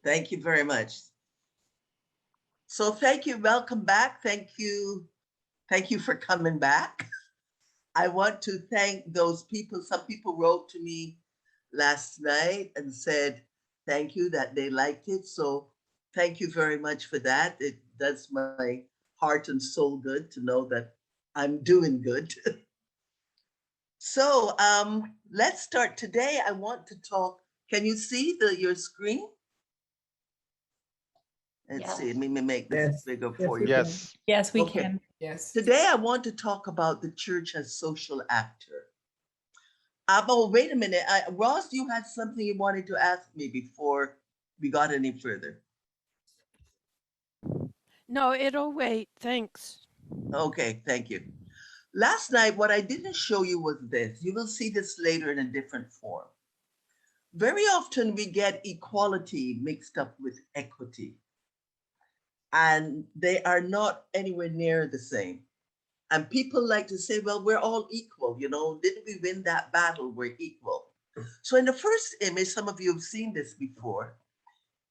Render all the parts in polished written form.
Thank you very much. So thank you. Welcome back. Thank you. Thank you for coming back. I want to thank those people. Some people wrote to me last night and said thank you that they liked it. So thank you very much for that. It does my heart and soul good to know that I'm doing good. So let's start today. I want to talk. Can you see your screen? Let's see. Let me make this Yes. bigger Yes, for we you. can. Yes. Yes, we Okay. can. Yes. Today, I want to talk about the church as social actor. Oh, wait a minute. Ross, you had something you wanted to ask me before we got any further. No, it'll wait. Thanks. Okay, thank you. Last night, what I didn't show you was this. You will see this later in a different form. Very often, we get equality mixed up with equity, and they are not anywhere near the same. And people like to say, well, we're all equal, didn't we win that battle? We're equal. So in the first image, some of you have seen this before,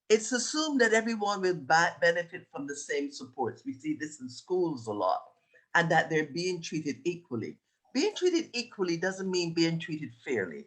it's assumed that everyone will benefit from the same supports. We see this in schools a lot, and that they're being treated equally. Being treated equally doesn't mean being treated fairly.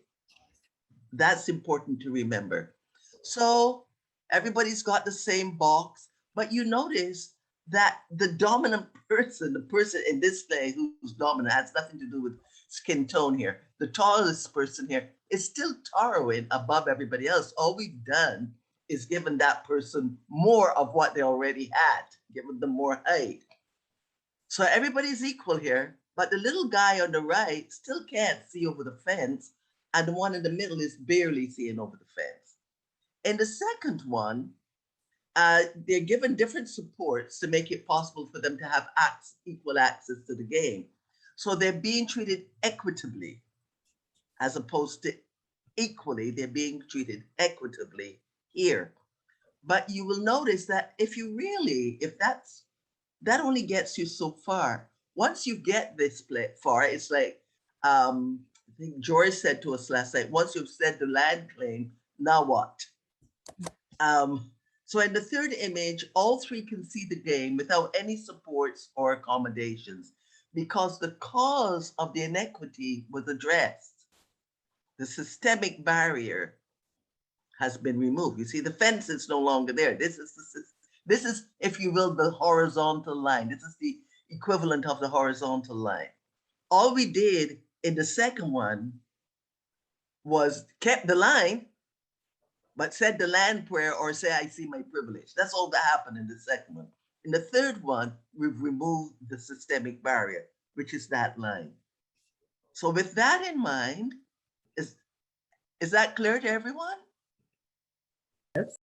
That's important to remember. So everybody's got the same box, but you notice that the dominant person, the person in this play who's dominant, has nothing to do with skin tone here. The tallest person here is still towering above everybody else. All we've done is given that person more of what they already had, given them more height. So everybody's equal here, but the little guy on the right still can't see over the fence, and the one in the middle is barely seeing over the fence. In the second one, they're given different supports to make it possible for them to have equal access to the game. So they're being treated equitably as opposed to equally. They're being treated equitably here. But you will notice that that only gets you so far. Once you get this far, it's like I think Joyce said to us last night, once you've said the land claim, now what? So in the third image, all three can see the game without any supports or accommodations because the cause of the inequity was addressed. The systemic barrier has been removed. You see, the fence is no longer there. This is, if you will, the horizontal line. This is the equivalent of the horizontal line. All we did in the second one was kept the line, but said the land prayer or say, I see my privilege. That's all that happened in the second one. In the third one, we've removed the systemic barrier, which is that line. So with that in mind, is that clear to everyone? Yes.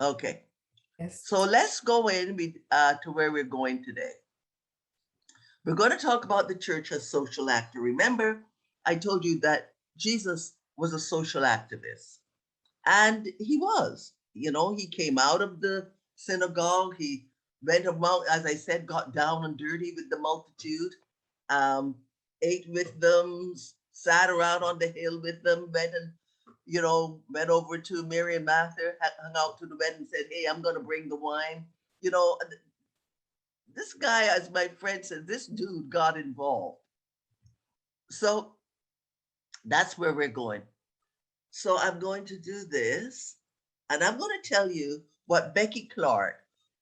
Okay. Yes. So let's go in to where we're going today. We're going to talk about the church as social actor. Remember, I told you that Jesus was a social activist. And he was, he came out of the synagogue. He went around, as I said, got down and dirty with the multitude, ate with them, sat around on the hill with them, went over to Mary and Martha, hung out to the wedding and said, hey, I'm going to bring the wine. This guy, as my friend said, this dude got involved. So that's where we're going. So I'm going to do this, and I'm going to tell you what Becky Clark,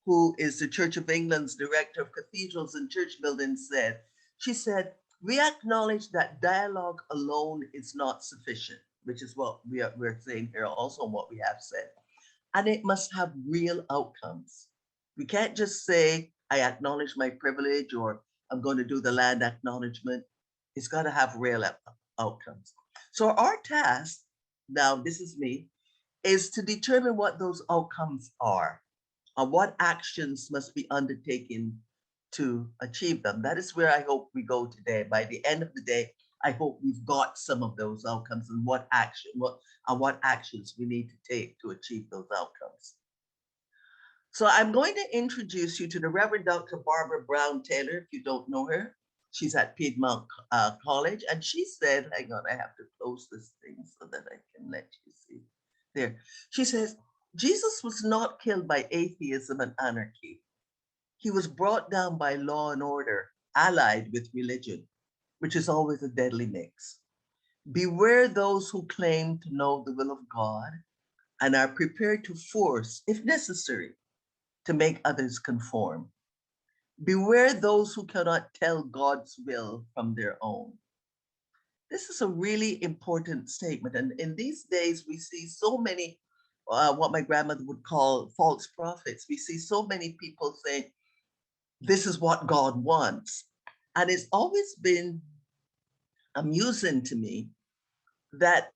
who is the Church of England's Director of Cathedrals and Church Buildings, said. She said, we acknowledge that dialogue alone is not sufficient, which is what we're saying here, also what we have said. And it must have real outcomes. We can't just say, I acknowledge my privilege, or I'm going to do the land acknowledgement. It's got to have real outcomes. So our task, now this is me, is to determine what those outcomes are and what actions must be undertaken to achieve them. That is where I hope we go today. By the end of the day, I hope we've got some of those outcomes and what actions we need to take to achieve those outcomes. So I'm going to introduce you to the Reverend Dr. Barbara Brown Taylor, if you don't know her. She's at Piedmont College, and she said, hang on, I have to close this thing so that I can let you see. There. She says, Jesus was not killed by atheism and anarchy. He was brought down by law and order, allied with religion, which is always a deadly mix. Beware those who claim to know the will of God and are prepared to force, if necessary, to make others conform. Beware those who cannot tell God's will from their own. This is a really important statement. And in these days, we see so many, what my grandmother would call false prophets. We see so many people saying, this is what God wants. And it's always been amusing to me that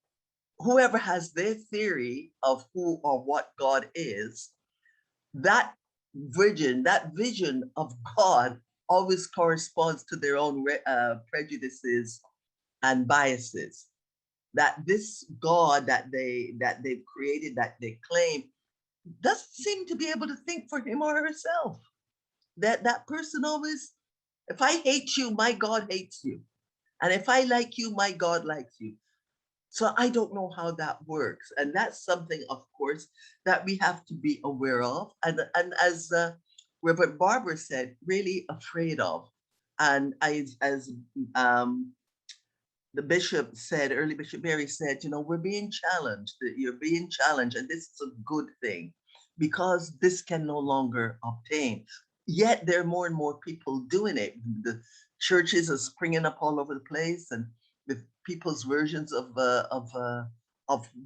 whoever has their theory of who or what God is, that vision of God always corresponds to their own prejudices and biases. That this God that they've created, that they claim, doesn't seem to be able to think for him or herself. That person always, if I hate you, my God hates you, and if I like you, my God likes you. So I don't know how that works, and that's something, of course, that we have to be aware of, and as Reverend Barber said, really afraid of. And as um, the bishop said, early Bishop Barry said, we're being challenged, that you're being challenged, and this is a good thing because this can no longer obtain. Yet there are more and more people doing it. The churches are springing up all over the place, and with people's versions of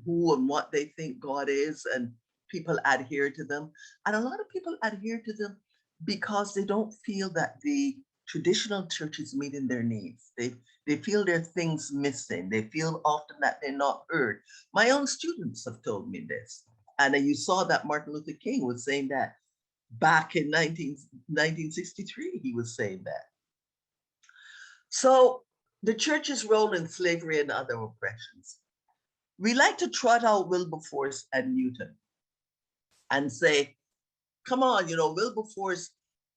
who and what they think God is, and people adhere to them. And a lot of people adhere to them because they don't feel that the traditional church is meeting their needs. They feel there are things missing. They feel often that they're not heard. My own students have told me this. And you saw that Martin Luther King was saying that back in 1963, he was saying that. So the church's role in slavery and other oppressions. We like to trot out Wilberforce and Newton and say, come on, Wilberforce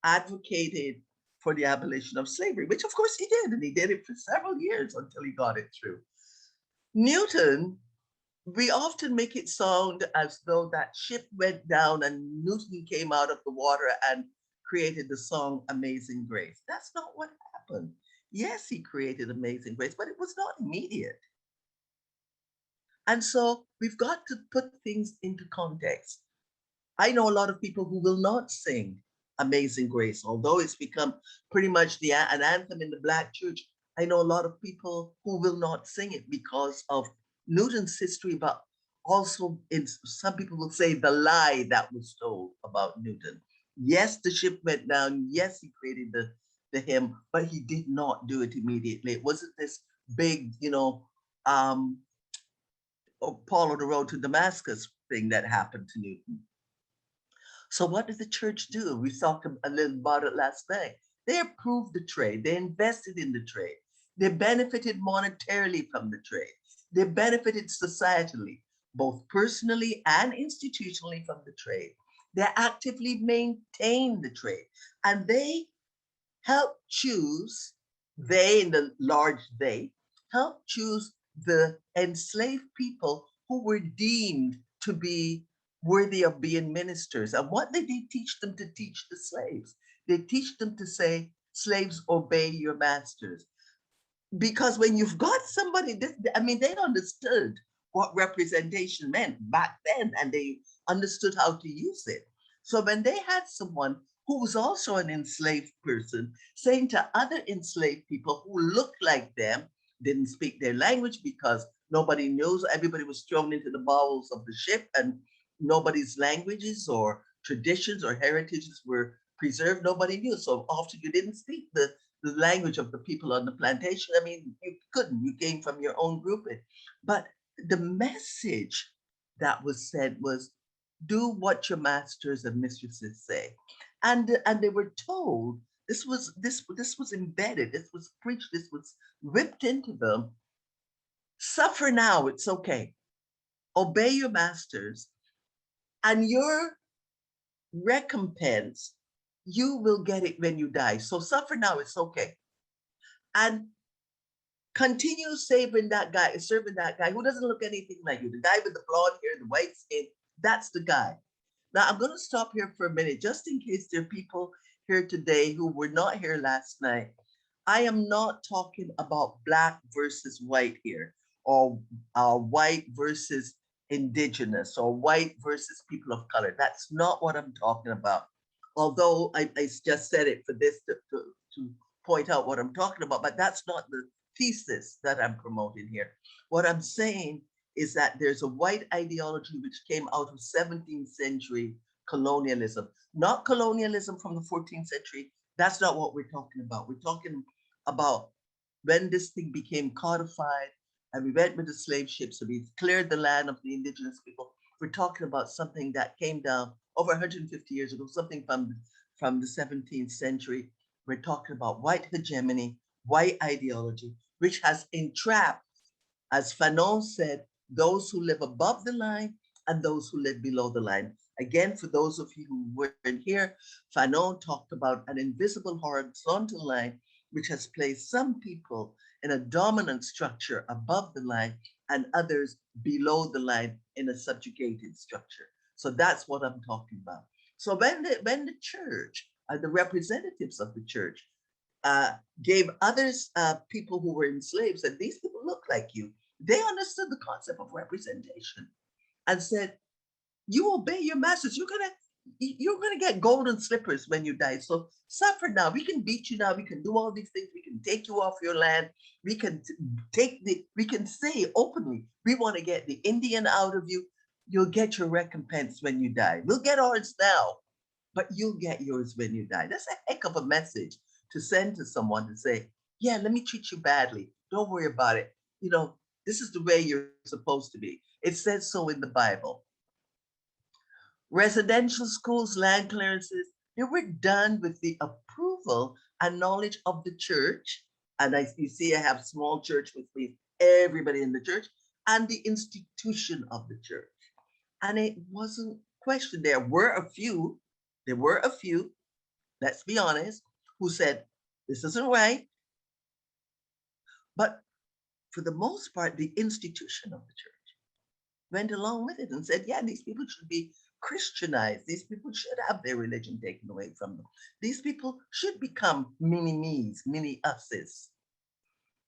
advocated for the abolition of slavery, which of course he did, and he did it for several years until he got it through. Newton, we often make it sound as though that ship went down and Newton came out of the water and created the song Amazing Grace. That's not what happened. Yes, he created Amazing Grace, but it was not immediate. And so we've got to put things into context. I know a lot of people who will not sing Amazing Grace, although it's become pretty much an anthem in the Black church. I know a lot of people who will not sing it because of Newton's history, but also some people will say the lie that was told about Newton. Yes, the ship went down. Yes, he created the hymn, but he did not do it immediately. It wasn't this big, Paul on the road to Damascus thing that happened to Newton. So what did the church do? We talked a little about it last night. They approved the trade. They invested in the trade. They benefited monetarily from the trade. They benefited societally, both personally and institutionally from the trade. They actively maintained the trade. And they helped choose, they in the large they, helped choose the enslaved people who were deemed to be worthy of being ministers. And what did they teach them to teach the slaves? They teach them to say, slaves, obey your masters. Because when you've got somebody, they understood what representation meant back then, and they understood how to use it. So when they had someone who was also an enslaved person saying to other enslaved people who looked like them, didn't speak their language because nobody knows, everybody was thrown into the bowels of the ship, and nobody's languages or traditions or heritages were preserved. Nobody knew. So often you didn't speak the language of the people on the plantation. You couldn't. You came from your own grouping. But the message that was said was, do what your masters and mistresses say. And they were told, this was embedded, this was preached, this was whipped into them. Suffer now, it's okay. Obey your masters, and your recompense, you will get it when you die. So suffer now, it's okay. And continue serving that guy who doesn't look anything like you, the guy with the blonde hair, the white skin. That's the guy. Now, I'm going to stop here for a minute, just in case there are people here today who were not here last night. I am not talking about black versus white here, or white versus indigenous, or white versus people of color. That's not what I'm talking about. Although I just said it for this to point out what I'm talking about, but that's not the thesis that I'm promoting here. What I'm saying is that there's a white ideology which came out of 17th century colonialism, not colonialism from the 14th century. That's not what we're talking about. We're talking about when this thing became codified and we went with the slave ships and we cleared the land of the indigenous people. We're talking about something that came down over 150 years ago, something from the 17th century. We're talking about white hegemony, white ideology, which has entrapped, as Fanon said, those who live above the line and those who live below the line. Again, for those of you who weren't here, Fanon talked about an invisible horizontal line which has placed some people in a dominant structure above the line and others below the line in a subjugated structure. So that's what I'm talking about. So when the church, the representatives of the church, gave others, people who were enslaved, said, these people look like you. They understood the concept of representation and said, you obey your masters. You're gonna get golden slippers when you die. So suffer now. We can beat you now. We can do all these things. We can take you off your land. We can say openly, we want to get the Indian out of you. You'll get your recompense when you die. We'll get ours now, but you'll get yours when you die. That's a heck of a message to send to someone to say, yeah, let me treat you badly. Don't worry about it. This is the way you're supposed to be. It says so in the Bible. Residential schools, land clearances, they were done with the approval and knowledge of the church. And you see, I have small church, which means everybody in the church, and the institution of the church. And it wasn't questioned. There were a few, let's be honest, who said, this isn't right. But for the most part, the institution of the church went along with it and said, yeah, these people should be Christianized. These people should have their religion taken away from them. These people should become mini me's, mini us's.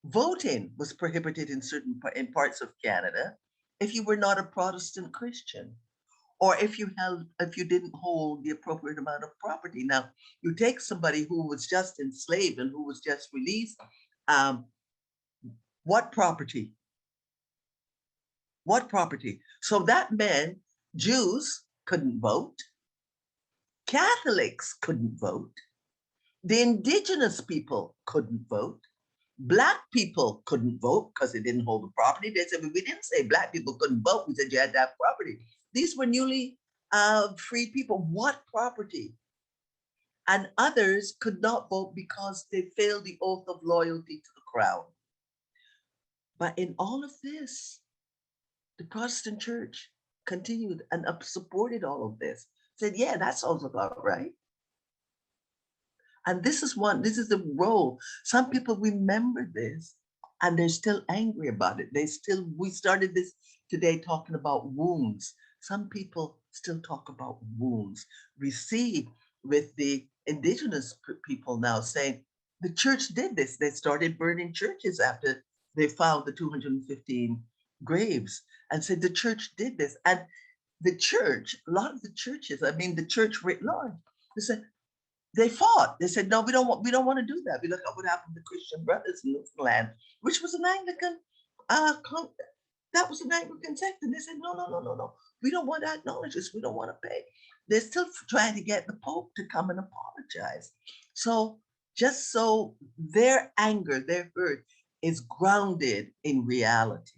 Voting was prohibited in parts of Canada if you were not a Protestant Christian, or if you didn't hold the appropriate amount of property. Now, you take somebody who was just enslaved and who was just released. What property? What property? So that meant Jews couldn't vote, Catholics couldn't vote, the indigenous people couldn't vote, Black people couldn't vote because they didn't hold the property. They said, we didn't say Black people couldn't vote. We said you had to have property. These were newly freed people. What property? And others could not vote because they failed the oath of loyalty to the crown. But in all of this, the Protestant church continued and supported all of this. Said, yeah, that sounds about right. And this is the role. Some people remember this and they're still angry about it. We started this today talking about wounds. Some people still talk about wounds. We see with the indigenous people now saying, the church did this. They started burning churches after they found the 215 graves and said the church did this. And the church, a lot of the churches, the church writ large, they fought. They said, no, we don't want to do that. We look at what happened to Christian brothers in Newfoundland, which was an Anglican, that was an Anglican sect. And they said, no. We don't want to acknowledge this. We don't want to pay. They're still trying to get the Pope to come and apologize. So just so their anger, their hurt is grounded in reality.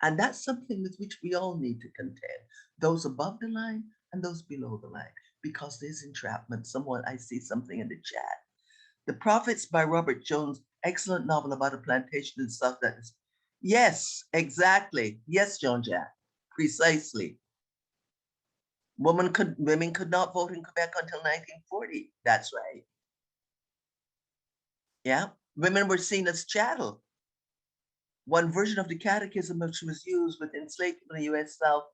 And that's something with which we all need to contend, those above the line and those below the line, because there's entrapment. I see something in the chat. The Prophets by Robert Jones, excellent novel about a plantation and stuff that is. Yes, exactly. Yes, John Jack, precisely. Women could not vote in Quebec until 1940. That's right. Yeah, women were seen as chattel. One version of the catechism which was used with enslaved people in the U.S. South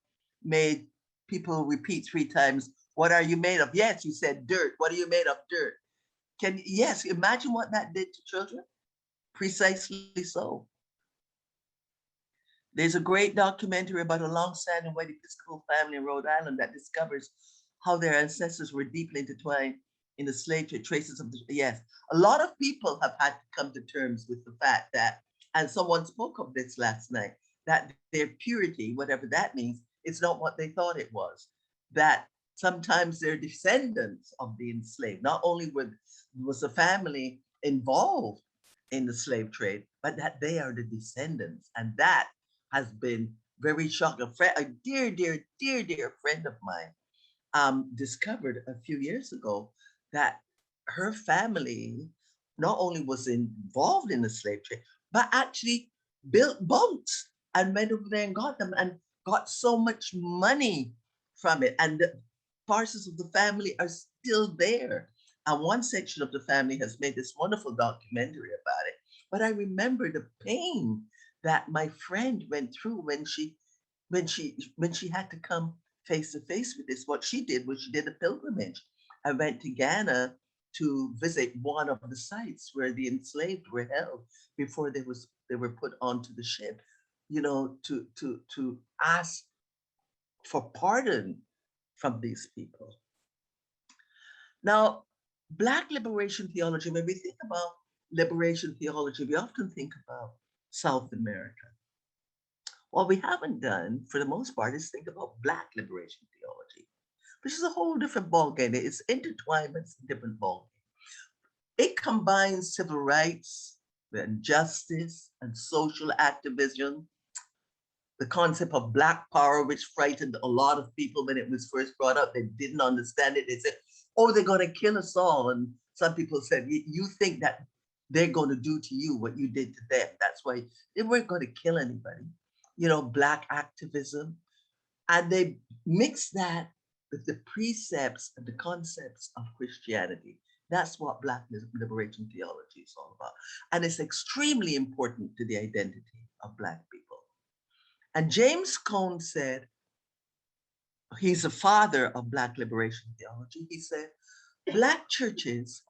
made people repeat 3 times, what are you made of? Yes, you said dirt. What are you made of? Dirt. Yes, imagine what that did to children? Precisely so. There's a great documentary about a long-standing white Episcopal family in Rhode Island that discovers how their ancestors were deeply intertwined in the slave trade. Traces of the, yes, a lot of people have had to come to terms with the fact that, and someone spoke of this last night, that their purity, whatever that means, it's not what they thought it was. That sometimes they're descendants of the enslaved. Not only was the family involved in the slave trade, but that they are the descendants. And that has been very shocking. A dear, dear, dear, dear friend of mine discovered a few years ago that her family not only was involved in the slave trade, but actually built boats and went over there and got them and got so much money from it. And the parcels of the family are still there. And one section of the family has made this wonderful documentary about it. But I remember the pain that my friend went through when she had to come face to face with this. What she did was she did a pilgrimage. I went to Ghana to visit one of the sites where the enslaved were held before they were put onto the ship, to ask for pardon from these people. Now, Black liberation theology, when we think about liberation theology, we often think about South America. What we haven't done, for the most part, is think about Black liberation theology, which is a whole different ballgame. It's intertwined, but it's a different ballgame. It combines civil rights and justice and social activism, the concept of Black power, which frightened a lot of people when it was first brought up. They didn't understand it. They said, oh, they're going to kill us all. And some people said, you think that they're going to do to you what you did to them. That's why they weren't going to kill anybody. Black activism. And they mix that with the precepts and the concepts of Christianity. That's what Black liberation theology is all about. And it's extremely important to the identity of Black people. And James Cone said, he's the father of Black liberation theology. He said, Black churches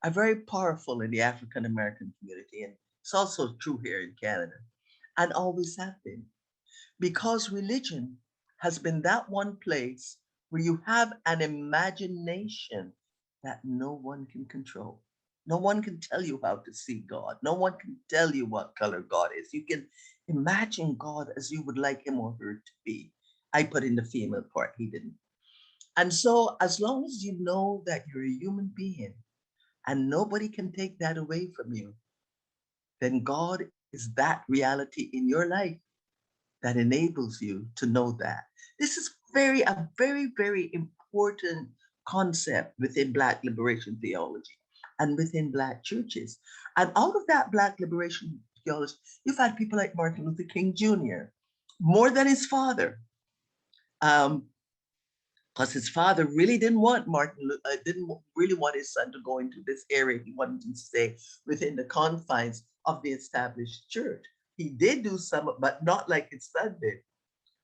are very powerful in the African American community. And it's also true here in Canada, and always have been, because religion has been that one place where you have an imagination that no one can control. No one can tell you how to see God. No one can tell you what color God is. You can imagine God as you would like him or her to be. I put in the female part, he didn't. And so as long as you know that you're a human being and nobody can take that away from you, then God is that reality in your life that enables you to know that. This is a very, very important concept within Black liberation theology and within Black churches. And out of that Black liberation theology, you've had people like Martin Luther King Jr., more than his father. Because his father really didn't really want his son to go into this area. He wanted him to stay within the confines of the established church. He did do some, but not like his son did.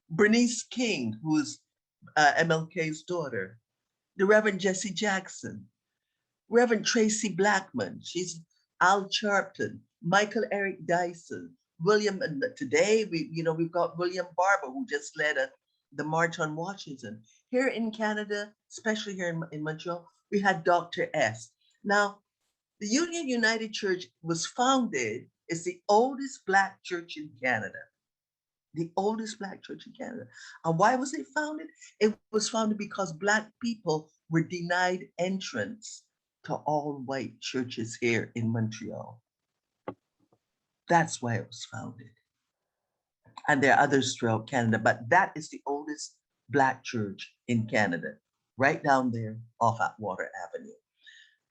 Bernice King, who's MLK's daughter, the Reverend Jesse Jackson, Reverend Tracy Blackman, she's Al Sharpton, Michael Eric Dyson, William, and today we've got William Barber, who just led the March on Washington. Here in Canada, especially here in Montreal, we had Dr. S. Now, the Union United Church was founded, it's the oldest Black church in Canada. The oldest Black church in Canada. And why was it founded? It was founded because Black people were denied entrance to all white churches here in Montreal. That's why it was founded. And there are others throughout Canada, but that is the oldest Black church in Canada, right down there off Atwater Avenue.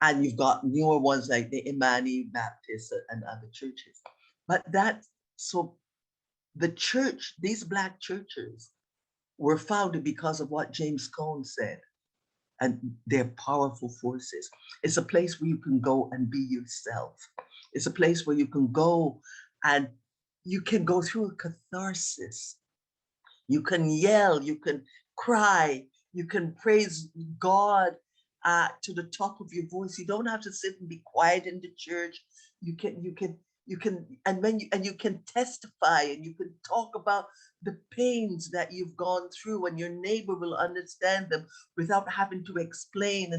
And you've got newer ones like the Imani Baptist and other churches. But so the church, these Black churches were founded because of what James Cone said. And they're powerful forces. It's a place where you can go and be yourself. It's a place where you can go and you can go through a catharsis. You can yell, you can cry. You can praise God to the top of your voice. You don't have to sit and be quiet in the church. You can, and you can testify and you can talk about the pains that you've gone through, and your neighbor will understand them without having to explain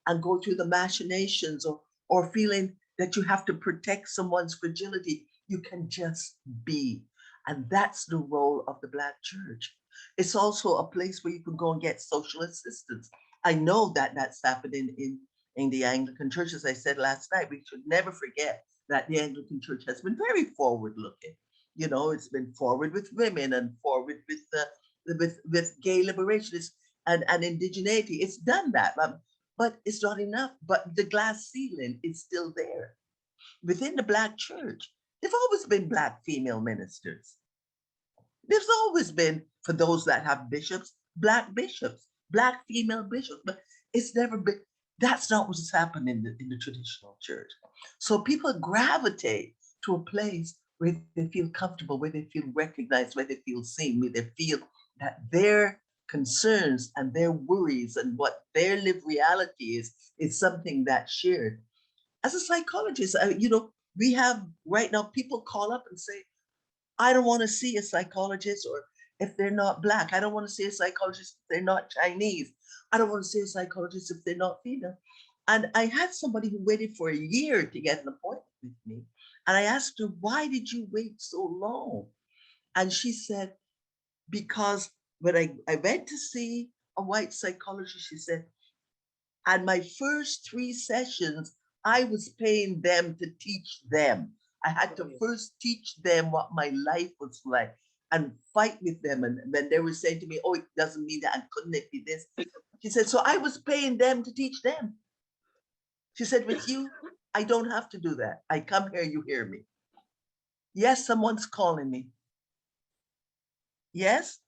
and go through the machinations or feeling that you have to protect someone's fragility. You can just be. And that's the role of the Black church. It's also a place where you can go and get social assistance. I know that that's happening in the Anglican Church. As I said last night, we should never forget that the Anglican Church has been very forward looking. You know, it's been forward with women and forward with gay liberation and indigeneity. It's done that, but it's not enough. But the glass ceiling is still there. Within the Black church, there've always been Black female ministers. There's always been, for those that have bishops, Black female bishops, but it's never been, that's not what's happened in the traditional church. So people gravitate to a place where they feel comfortable, where they feel recognized, where they feel seen, where they feel that their concerns and their worries and what their lived reality is something that's shared. As a psychologist, we have right now people call up and say, I don't want to see a psychologist, or if they're not Black. I don't want to see a psychologist if they're not Chinese. I don't want to see a psychologist if they're not female. And I had somebody who waited for a year to get an appointment with me. And I asked her, why did you wait so long? And she said, because when I went to see a white psychologist, she said, and my first 3 sessions, I was paying them to teach them. I had to first teach them what my life was like and fight with them. And when they were saying to me, oh, it doesn't mean that, and couldn't it be this? She said, so I was paying them to teach them. She said, with you, I don't have to do that. I come here, you hear me. Yes, someone's calling me. Yes?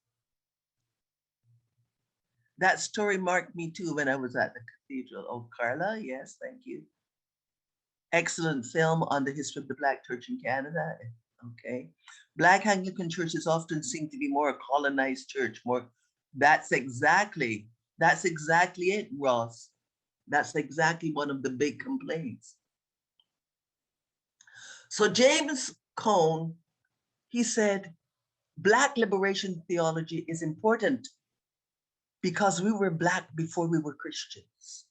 That story marked me too when I was at the cathedral. Oh, Carla, yes, thank you. Excellent film on the history of the Black church in Canada. Okay. Black Anglican churches often seem to be more a colonized church, more, that's exactly it, Ross. That's exactly one of the big complaints. So James Cone, he said, Black liberation theology is important because we were Black before we were Christians.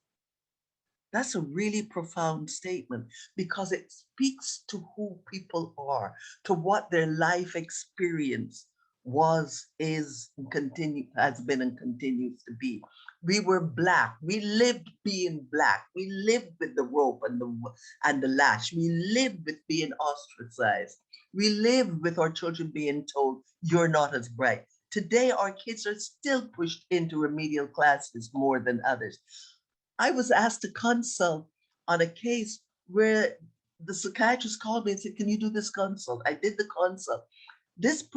That's a really profound statement because it speaks to who people are, to what their life experience was, is, and has been and continues to be. We were Black. We lived being Black. We lived with the rope and the lash. We lived with being ostracized. We lived with our children being told, you're not as bright. Today, our kids are still pushed into remedial classes more than others. I was asked to consult on a case where the psychiatrist called me and said, can you do this consult? I did the consult. This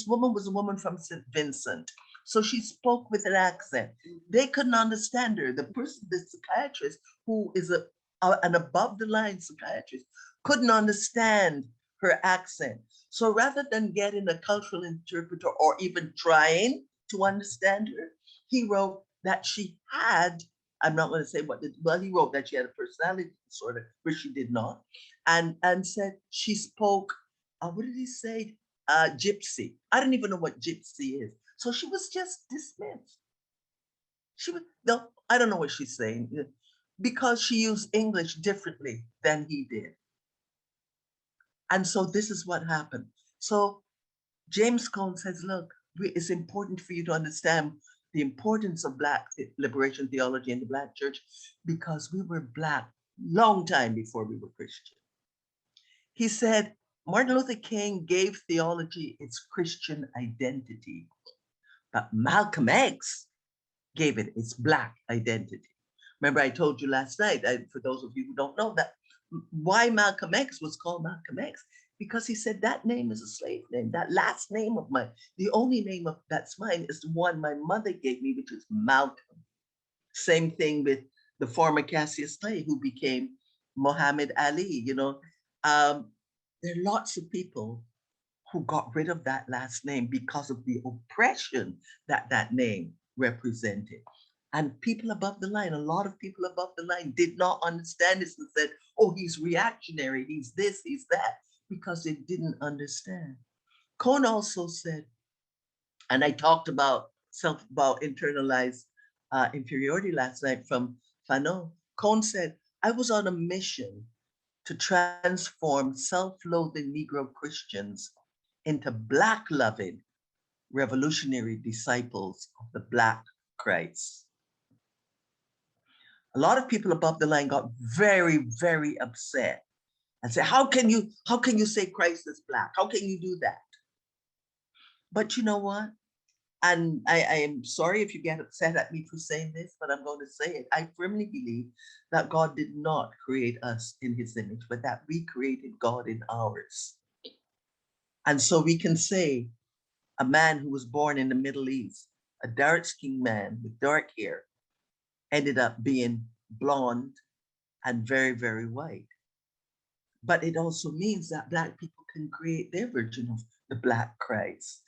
woman was a woman from St. Vincent. So she spoke with an accent. They couldn't understand her. The psychiatrist, who is an above the line psychiatrist, couldn't understand her accent. So rather than getting a cultural interpreter or even trying to understand her, he wrote that she had, I'm not going to say he wrote that she had a personality disorder, which she did not, and said she spoke, what did he say? Gypsy. I don't even know what gypsy is. So she was just dismissed. No, I don't know what she's saying, because she used English differently than he did. And so this is what happened. So James Cone says, look, it's important for you to understand the importance of Black liberation theology in the Black church because we were Black long time before we were Christian. He said, Martin Luther King gave theology its Christian identity, but Malcolm X gave it its Black identity. Remember, I told you last night, for those of you who don't know that, why Malcolm X was called Malcolm X, because he said that name is a slave name. That last name of mine, the only name that's mine is the one my mother gave me, which is Malcolm. Same thing with the former Cassius Clay, who became Muhammad Ali. There are lots of people who got rid of that last name because of the oppression that name represented. And people above the line, a lot of people above the line did not understand this and said, oh, he's reactionary, he's this, he's that, because they didn't understand. Cone also said, and I talked about internalized inferiority last night from Fanon. Cone said, I was on a mission to transform self-loathing Negro Christians into Black-loving revolutionary disciples of the Black Christ. A lot of people above the line got very, very upset and say, how can you say Christ is Black? How can you do that? But you know what? And I am sorry if you get upset at me for saying this, but I'm going to say it. I firmly believe that God did not create us in his image, but that we created God in ours. And so we can say a man who was born in the Middle East, a dark-skinned man with dark hair, ended up being blonde and very, very white. But it also means that Black people can create their version of the Black Christ.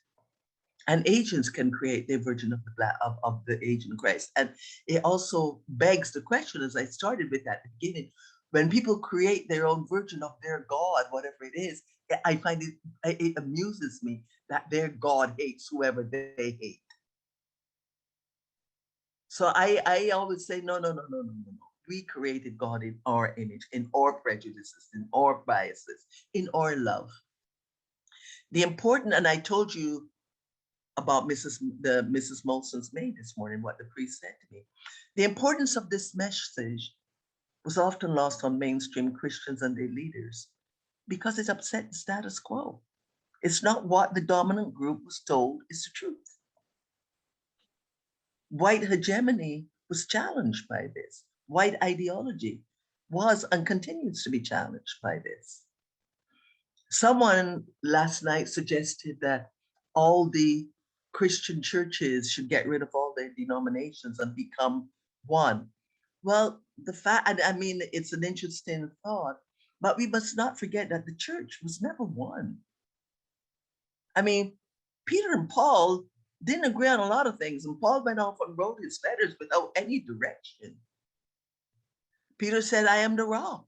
And Asians can create their version of the Asian Christ. And it also begs the question, as I started with at the beginning, when people create their own version of their God, whatever it is, I find it amuses me that their God hates whoever they hate. So I always say, no. We created God in our image, in our prejudices, in our biases, in our love. The important, and I told you about Mrs. Molson's maid this morning, what the priest said to me. The importance of this message was often lost on mainstream Christians and their leaders because it upset the status quo. It's not what the dominant group was told is the truth. White hegemony was challenged by this. White ideology was and continues to be challenged by this. Someone last night suggested that all the Christian churches should get rid of all their denominations and become one. Well, it's an interesting thought, but we must not forget that the church was never one. I mean, Peter and Paul didn't agree on a lot of things, and Paul went off and wrote his letters without any direction. Peter said, I am the rock.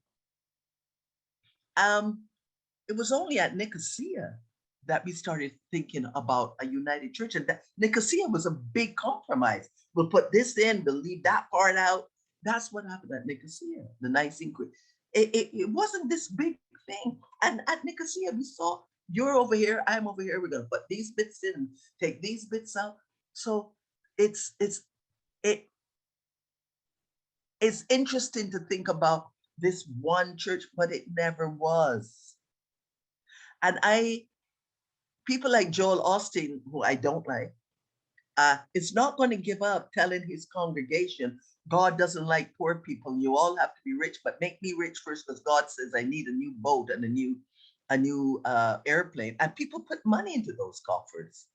It was only at Nicosia that we started thinking about a united church. And that Nicosia was a big compromise. We'll put this in, we'll leave that part out. That's what happened at Nicosia, the Nicene Creed. It wasn't this big thing. And at Nicosia, we saw you're over here, I'm over here. We're going to put these bits in, take these bits out. So it's interesting to think about this one church, but it never was. And people like Joel Austin, who I don't like, is not going to give up telling his congregation, God doesn't like poor people. You all have to be rich, but make me rich first, because God says I need a new boat and a new airplane. And people put money into those coffers.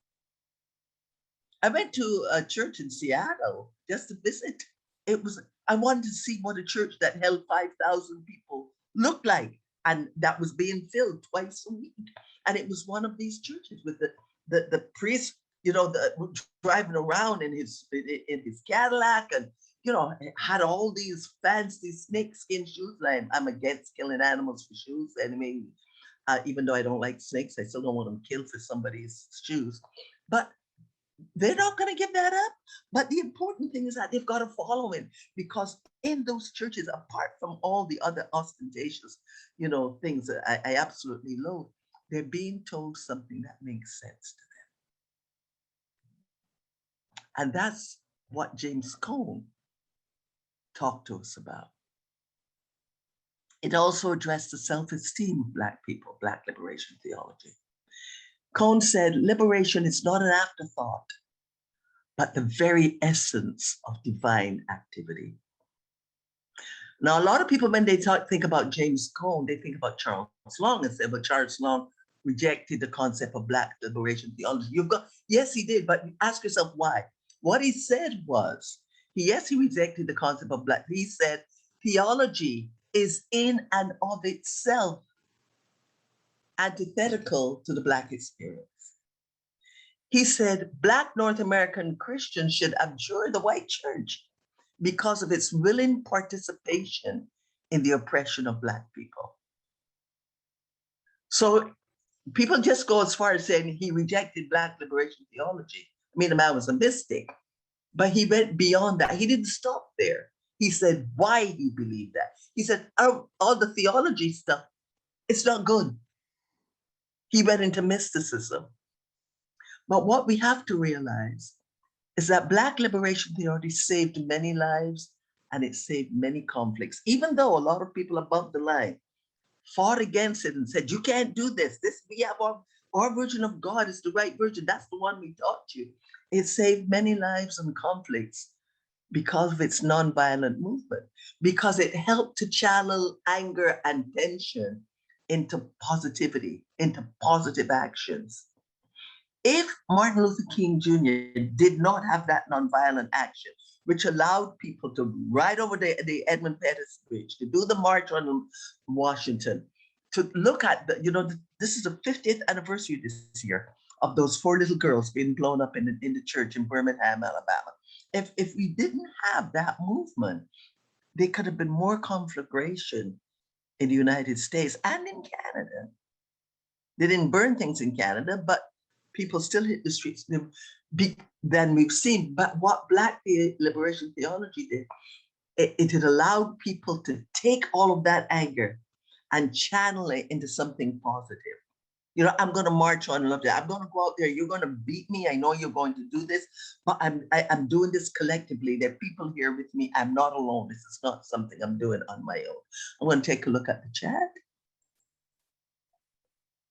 I went to a church in Seattle just to visit. I wanted to see what a church that held 5,000 people looked like, and that was being filled twice a week. And it was one of these churches with the priest, driving around in his Cadillac, and had all these fancy snakeskin shoes. I'm against killing animals for shoes. Anyway, even though I don't like snakes, I still don't want them killed for somebody's shoes. But they're not going to give that up. But the important thing is that they've got a following, because in those churches, apart from all the other ostentatious, things that I absolutely loathe, they're being told something that makes sense to them. And that's what James Cone talked to us about. It also addressed the self-esteem of Black people, Black liberation theology. Cone said, liberation is not an afterthought, but the very essence of divine activity. Now, a lot of people, when they think about James Cone, they think about Charles Long and say, well, Charles Long rejected the concept of Black liberation theology. Yes, he did, but ask yourself why. What he said was, he rejected the concept of Black. He said, theology is in and of itself antithetical to the Black experience. He said Black North American Christians should abjure the white church because of its willing participation in the oppression of Black people. So people just go as far as saying he rejected Black liberation theology. I mean, the man was a mystic, but he went beyond that. He didn't stop there. He said why he believed that. He said, all the theology stuff, it's not good. He went into mysticism. But what we have to realize is that Black liberation theology saved many lives and it saved many conflicts, even though a lot of people above the line fought against it and said, you can't do this. We have our version of God is the right version. That's the one we taught you. It saved many lives and conflicts because of its nonviolent movement, because it helped to channel anger and tension into positivity, into positive actions. If Martin Luther King Jr. did not have that nonviolent action, which allowed people to ride over the Edmund Pettus Bridge, to do the March on Washington, to look at this is the 50th anniversary this year of those 4 little girls being blown up in the church in Birmingham, Alabama. If we didn't have that movement, there could have been more conflagration in the United States and in Canada. They didn't burn things in Canada, but people still hit the streets than we've seen. But what Black liberation theology did, it had allowed people to take all of that anger and channel it into something positive. I'm going to march on and love that. I'm going to go out there. You're going to beat me. I know you're going to do this, but I'm doing this collectively. There are people here with me. I'm not alone. This is not something I'm doing on my own. I'm going to take a look at the chat.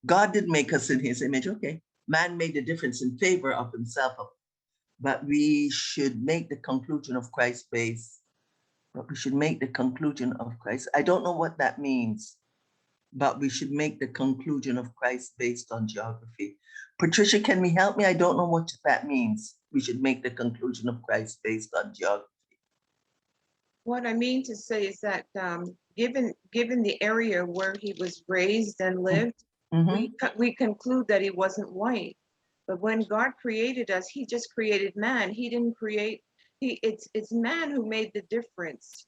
God did make us in his image. Okay. Man made a difference in favor of himself, but we should make the conclusion of Christ based. But we should make the conclusion of Christ. I don't know what that means, but we should make the conclusion of Christ based on geography. Patricia, can we help me? I don't know what that means. We should make the conclusion of Christ based on geography. What I mean to say is that given the area where he was raised and lived, we conclude that he wasn't white. But when God created us, he just created man. He didn't create. It's man who made the difference.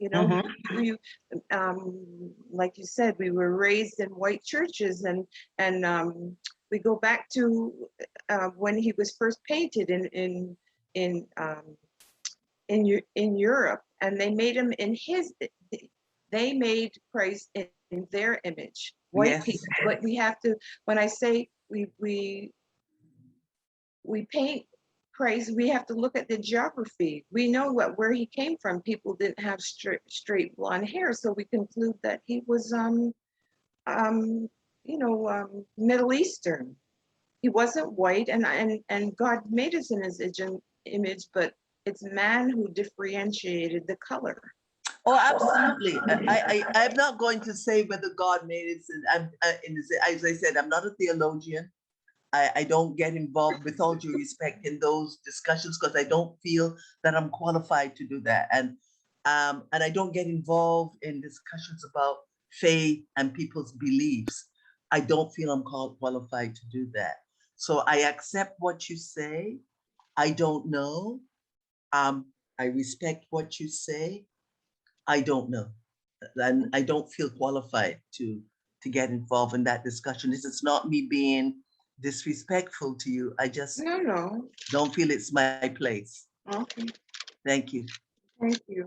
Like you said, we were raised in white churches, and we go back to when he was first painted in Europe, and they made him they made Christ in their image, white people. But we have to, when I say we paint Christ, we have to look at the geography. We know where he came from. People didn't have straight blonde hair, so we conclude that he was Middle Eastern. He wasn't white, and God made us in his image, but it's man who differentiated the color. Oh, absolutely. I'm not going to say whether God made it. As I said, I'm not a theologian. I don't get involved, with all due respect, in those discussions because I don't feel that I'm qualified to do that. And I don't get involved in discussions about faith and people's beliefs. I don't feel I'm qualified to do that. So I accept what you say. I don't know. I respect what you say. I don't know. And I don't feel qualified to get involved in that discussion. This is not me being disrespectful to you. I just don't feel it's my place. Okay. Thank you. Thank you.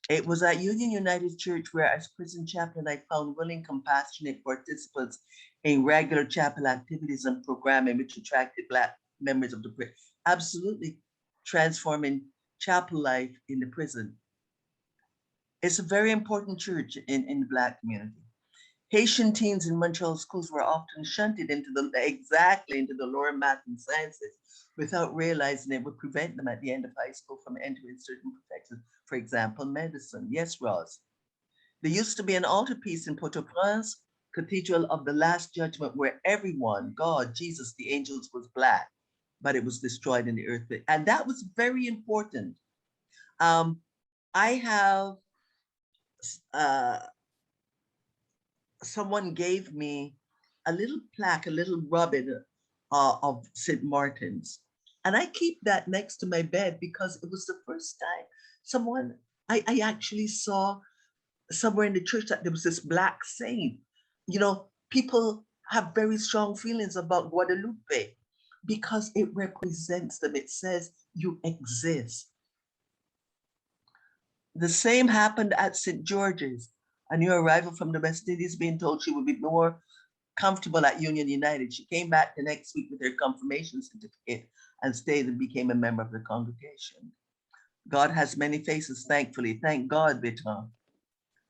It was at Union United Church where, as prison chaplain, I found willing, compassionate participants in regular chapel activities and programming, which attracted Black members of the prison. Absolutely transforming chapel life in the prison. It's a very important church in the Black community. Haitian teens in Montreal schools were often shunted into the lower math and sciences without realizing it would prevent them at the end of high school from entering certain professions, for example, medicine. Yes, Roz. There used to be an altarpiece in Port-au-Prince Cathedral of the Last Judgment where everyone, God, Jesus, the angels, was Black, but it was destroyed in the earthquake. And that was very important. I have someone gave me a little plaque, a little rubbing of St. Martin's. And I keep that next to my bed because it was the first time I actually saw somewhere in the church that there was this black saint. You know, people have very strong feelings about Guadalupe because it represents them. It says you exist. The same happened at St. George's. A new arrival from the West Indies being told she would be more comfortable at Union United. She came back the next week with her confirmation certificate and stayed and became a member of the congregation. God has many faces, thankfully. Thank God, Bertrand.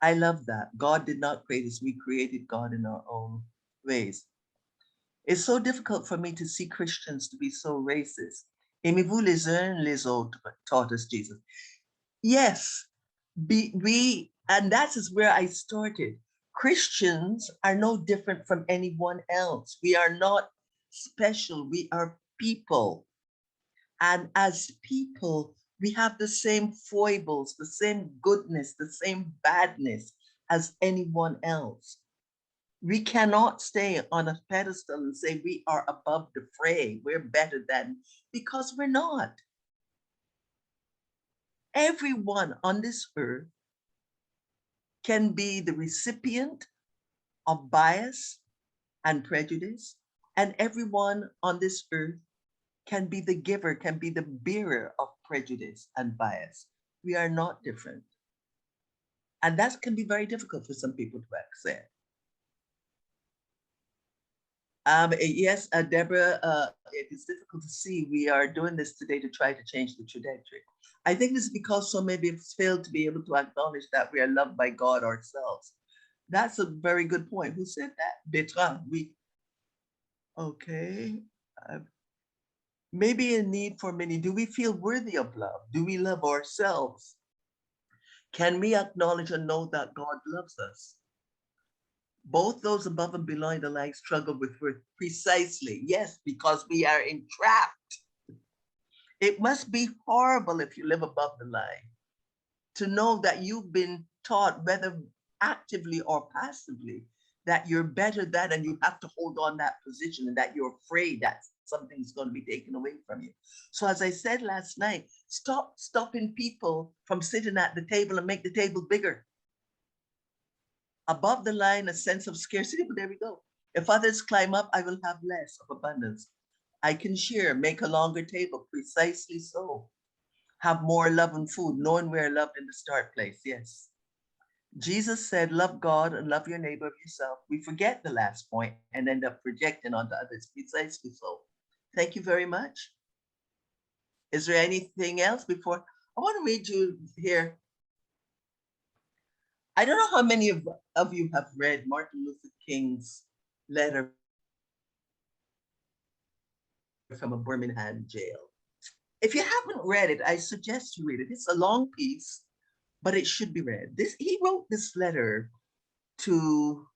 I love that. God did not create us. We created God in our own ways. It's so difficult for me to see Christians to be so racist. Aimez-vous les uns les autres, taught us Jesus. Yes, and that is where I started. Christians are no different from anyone else. We are not special. We are people. And as people, we have the same foibles, the same goodness, the same badness as anyone else. We cannot stay on a pedestal and say we are above the fray, we're better than, because we're not. Everyone on this earth can be the recipient of bias and prejudice, and everyone on this earth can be the giver, can be the bearer of prejudice and bias. We are not different. And that can be very difficult for some people to accept. Yes, Deborah, it is difficult to see. We are doing this today to try to change the trajectory. I think this is because so many of us fail to be able to acknowledge that we are loved by God ourselves. That's a very good point. Who said that? Bertrand. Okay. Maybe a need for many. Do we feel worthy of love? Do we love ourselves? Can we acknowledge and know that God loves us? Both those above and below the line struggle with worth precisely. Yes, because we are entrapped. It must be horrible if you live above the line to know that you've been taught, whether actively or passively, that you're better than, and you have to hold on that position, and that you're afraid that something's going to be taken away from you. So as I said last night, stop stopping people from sitting at the table and make the table bigger. Above the line, a sense of scarcity, but there we go. If others climb up, I will have less of abundance. I can share, make a longer table, precisely so. Have more love and food, knowing we're loved in the start place, yes. Jesus said, love God and love your neighbor of yourself. We forget the last point and end up projecting onto others, precisely so. Thank you very much. Is there anything else before? I want to read you here. I don't know how many of you have read Martin Luther King's letter from a Birmingham jail. If you haven't read it, I suggest you read it. It's a long piece, but it should be read. He wrote this letter to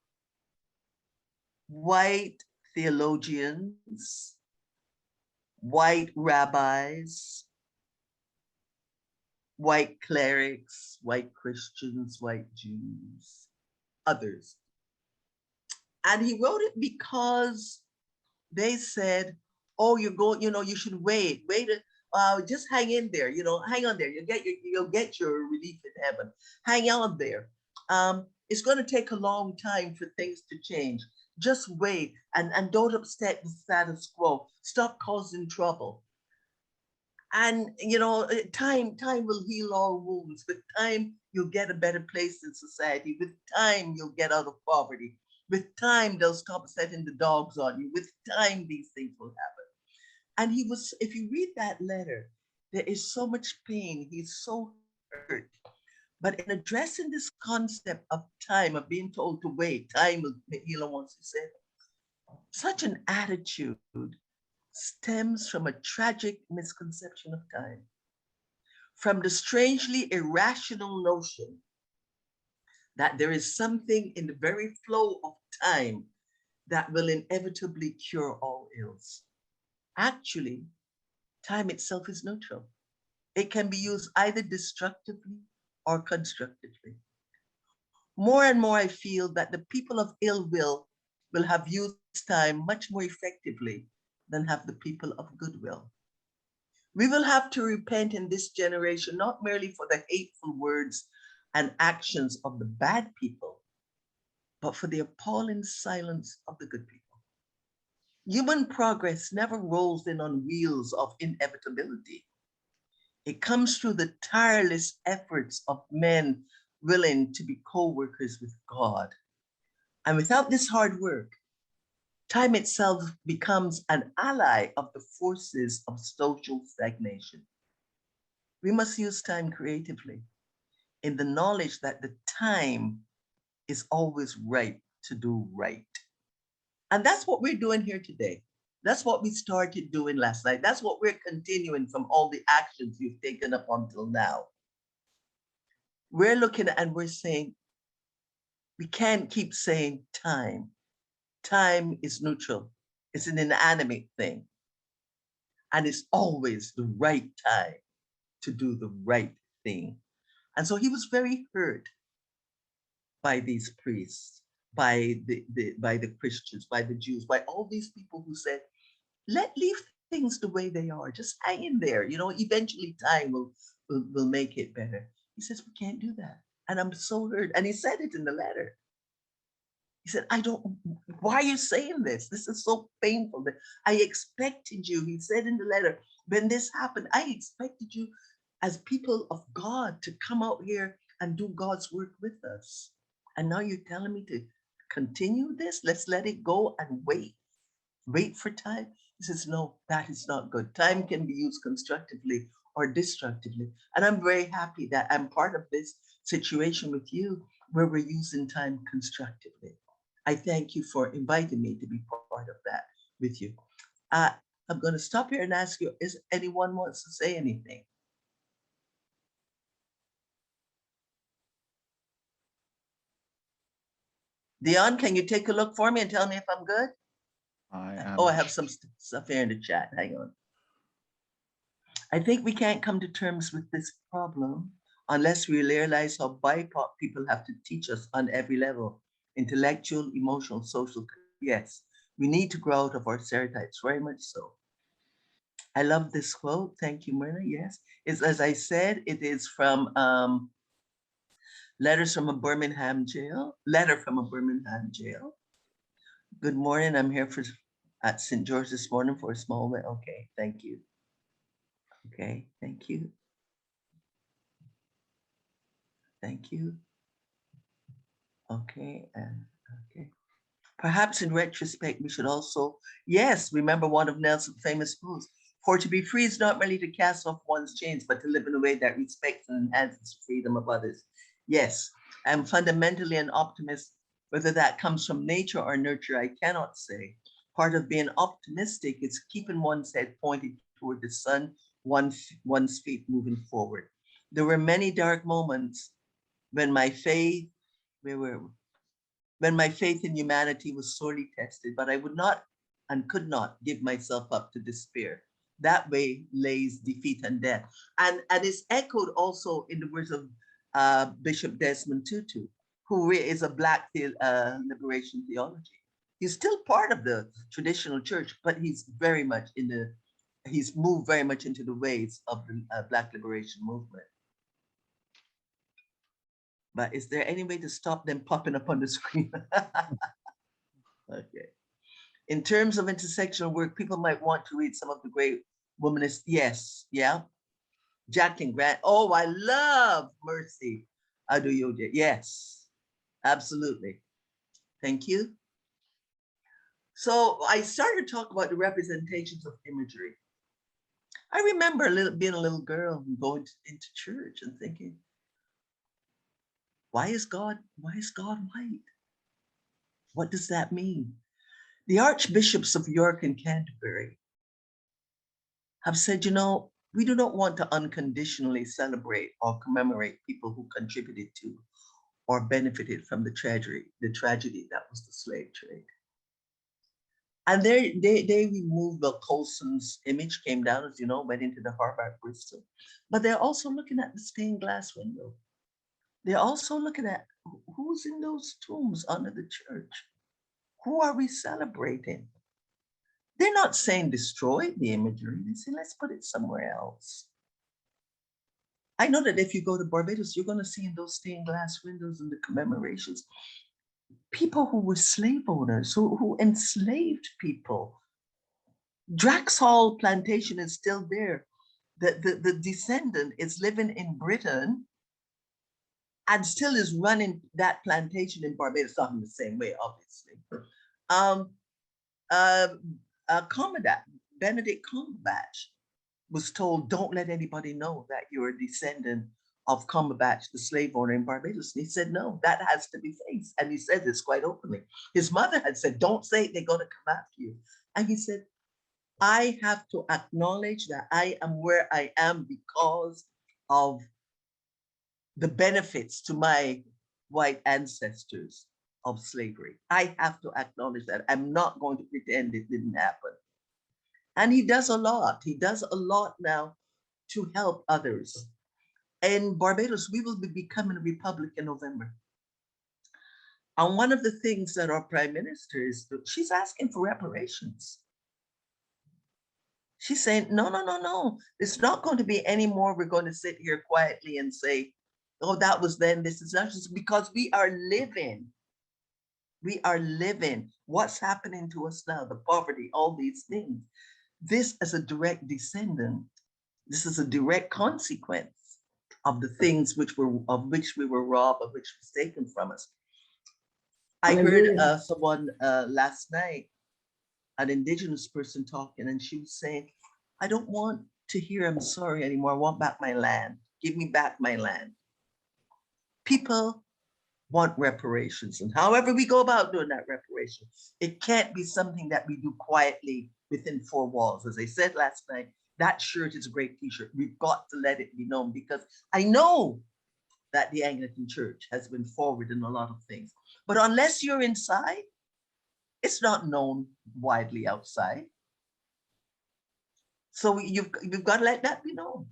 white theologians, white rabbis, white clerics, white Christians, white Jews, others. And he wrote it because they said, oh, you should wait, just hang in there, hang on there. You'll get your relief in heaven. Hang on there. It's going to take a long time for things to change. Just wait and don't upset the status quo. Stop causing trouble. And time will heal all wounds. With time, you'll get a better place in society. With time, you'll get out of poverty. With time, they'll stop setting the dogs on you. With time, these things will happen. And if you read that letter, there is so much pain. He's so hurt. But in addressing this concept of time, of being told to wait, time will heal, once he said, such an attitude stems from a tragic misconception of time, from the strangely irrational notion that there is something in the very flow of time that will inevitably cure all ills. Actually, time itself is neutral. It can be used either destructively or constructively. More and more, I feel that the people of ill will have used time much more effectively than have the people of goodwill. We will have to repent in this generation, not merely for the hateful words and actions of the bad people, but for the appalling silence of the good people. Human progress never rolls in on wheels of inevitability. It comes through the tireless efforts of men willing to be co-workers with God. And without this hard work, time itself becomes an ally of the forces of social stagnation. We must use time creatively in the knowledge that the time is always right to do right. And that's what we're doing here today. That's what we started doing last night. That's what we're continuing from all the actions you've taken up until now. We're looking at and we're saying, we can't keep saying time. Time is neutral. It's an inanimate thing. And it's always the right time to do the right thing. And so he was very hurt by these priests, by the Christians, by the Jews, by all these people who said, leave things the way they are. Just hang in there. You know, eventually time will make it better. He says, we can't do that. And I'm so hurt. And he said it in the letter. He said, why are you saying this? This is so painful. I expected you, he said in the letter, when this happened, I expected you as people of God to come out here and do God's work with us. And now you're telling me to continue this? Let's let it go and wait for time. He says, no, that is not good. Time can be used constructively or destructively. And I'm very happy that I'm part of this situation with you where we're using time constructively. I thank you for inviting me to be part of that with you. I'm going to stop here and ask you, is anyone wants to say anything? Dion, can you take a look for me and tell me if I'm good? Oh, I have some stuff here in the chat. Hang on. I think we can't come to terms with this problem unless we realize how BIPOC people have to teach us on every level, intellectual, emotional, social. Yes, we need to grow out of our stereotypes, very much so. I love this quote. Thank you, Myrna. Yes, it's, as I said, it is from Letters from a Birmingham Jail. Letter from a Birmingham Jail. Good morning. I'm here at St. George this morning for a small moment. Okay, thank you. Okay, thank you. Thank you. Okay, okay. Perhaps in retrospect, we should also, yes, remember one of Nelson's famous quotes, for to be free is not merely to cast off one's chains, but to live in a way that respects and enhances the freedom of others. Yes, I'm fundamentally an optimist. Whether that comes from nature or nurture, I cannot say. Part of being optimistic is keeping one's head pointed toward the sun, one's feet moving forward. There were many dark moments when my faith, when my faith in humanity was sorely tested, but I would not and could not give myself up to despair. That way lays defeat and death. And it's echoed also in the words of Bishop Desmond Tutu, who is a Black liberation theology. He's still part of the traditional church, but he's very much he's moved very much into the ways of the Black liberation movement. But is there any way to stop them popping up on the screen? Okay. In terms of intersectional work, people might want to read some of the great womanists. Yes, yeah. Jacqueline Grant. Oh, I love Mercy Adeoye. Yes, absolutely. Thank you. So I started to talk about the representations of imagery. I remember being a little girl and going into church and thinking, why is God white? What does that mean? The archbishops of York and Canterbury have said, you know, we do not want to unconditionally celebrate or commemorate people who contributed to or benefited from the tragedy that was the slave trade. And they removed the Colson's image, came down, as you know, went into the harbor at Bristol. But they're also looking at the stained glass window. They're also looking at who's in those tombs under the church. Who are we celebrating? They're not saying destroy the imagery. They say, let's put it somewhere else. I know that if you go to Barbados, you're going to see in those stained glass windows and the commemorations, people who were slave owners, who enslaved people. Draxhall Plantation is still there. The descendant is living in Britain and still is running that plantation in Barbados, not in the same way, obviously. Commandant Benedict Cumberbatch was told, don't let anybody know that you're a descendant of Cumberbatch, the slave owner in Barbados. And he said, no, that has to be faced. And he said this quite openly. His mother had said, don't say it, they're going to come after you. And he said, I have to acknowledge that I am where I am because of the benefits to my white ancestors of slavery. I have to acknowledge that. I'm not going to pretend it didn't happen. And he does a lot. He does a lot now to help others. In Barbados, we will be becoming a republic in November. And one of the things that our prime minister is, she's asking for reparations. She's saying, no, no, no, no. It's not going to be any more. We're going to sit here quietly and say, oh, that was then, this is not, just because we are living. We are living. What's happening to us now? The poverty, all these things. This is a direct descendant. This is a direct consequence of the things of which we were robbed, of which was taken from us. I heard someone last night, an indigenous person talking, and she was saying, I don't want to hear I'm sorry anymore. I want back my land. Give me back my land. People want reparations, and however we go about doing that reparation, it can't be something that we do quietly within four walls. As I said last night, that shirt is a great t-shirt. We've got to let it be known, because I know that the Anglican Church has been forward in a lot of things, but unless you're inside, it's not known widely outside. So you've got to let that be known.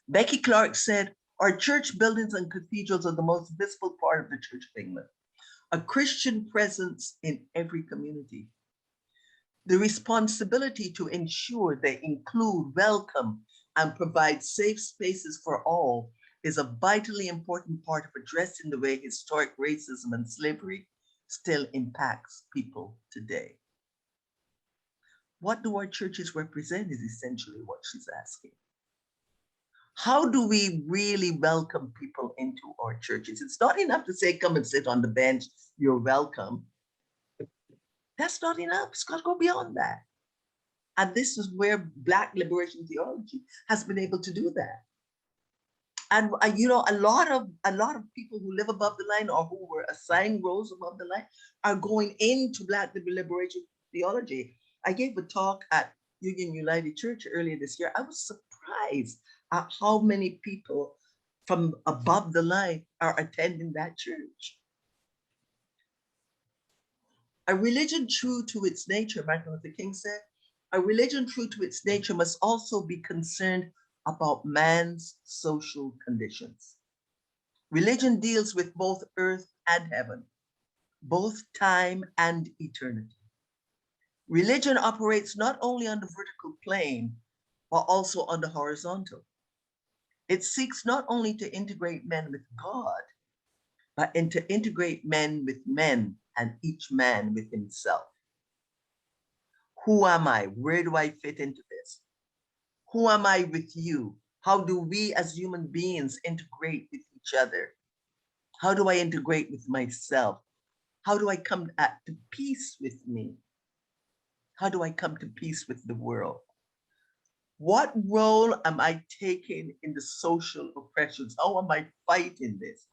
Becky Clark said, our church buildings and cathedrals are the most visible part of the Church of England, a Christian presence in every community. The responsibility to ensure they include, welcome, and provide safe spaces for all is a vitally important part of addressing the way historic racism and slavery still impacts people today. What do our churches represent is essentially what she's asking. How do we really welcome people into our churches? It's not enough to say, come and sit on the bench, you're welcome. That's not enough. It's got to go beyond that. And this is where Black liberation theology has been able to do that. And you know, a lot of people who live above the line or who were assigned roles above the line are going into Black liberation theology. I gave a talk at Union United Church earlier this year. I was surprised at how many people from above the line are attending that church. A religion true to its nature, Martin Luther King said, a religion true to its nature must also be concerned about man's social conditions. Religion deals with both earth and heaven, both time and eternity. Religion operates not only on the vertical plane, but also on the horizontal. It seeks not only to integrate men with God, but to integrate men with men and each man with himself. Who am I? Where do I fit into this? Who am I with you? How do we as human beings integrate with each other? How do I integrate with myself? How do I come to peace with me? How do I come to peace with the world? What role am I taking in the social oppressions? How am I fighting this?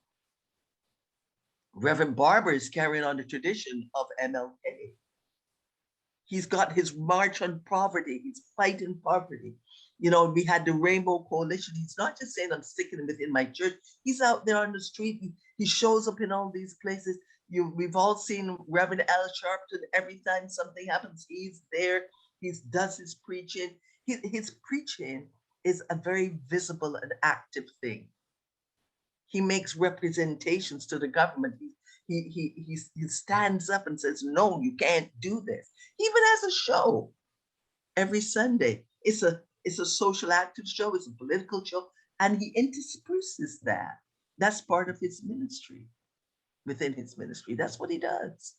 Reverend Barber is carrying on the tradition of MLK. He's got his march on poverty. He's fighting poverty. You know, we had the Rainbow Coalition. He's not just saying I'm sticking within my church. He's out there on the street. He shows up in all these places. We've all seen Reverend Al Sharpton. Every time something happens, he's there. He does his preaching. His preaching is a very visible and active thing. He makes representations to the government. he stands up and says, no, you can't do this. He even has a show every Sunday. It's a social active show, it's a political show, and he intersperses that. That's part of his ministry. Within his ministry, that's what he does.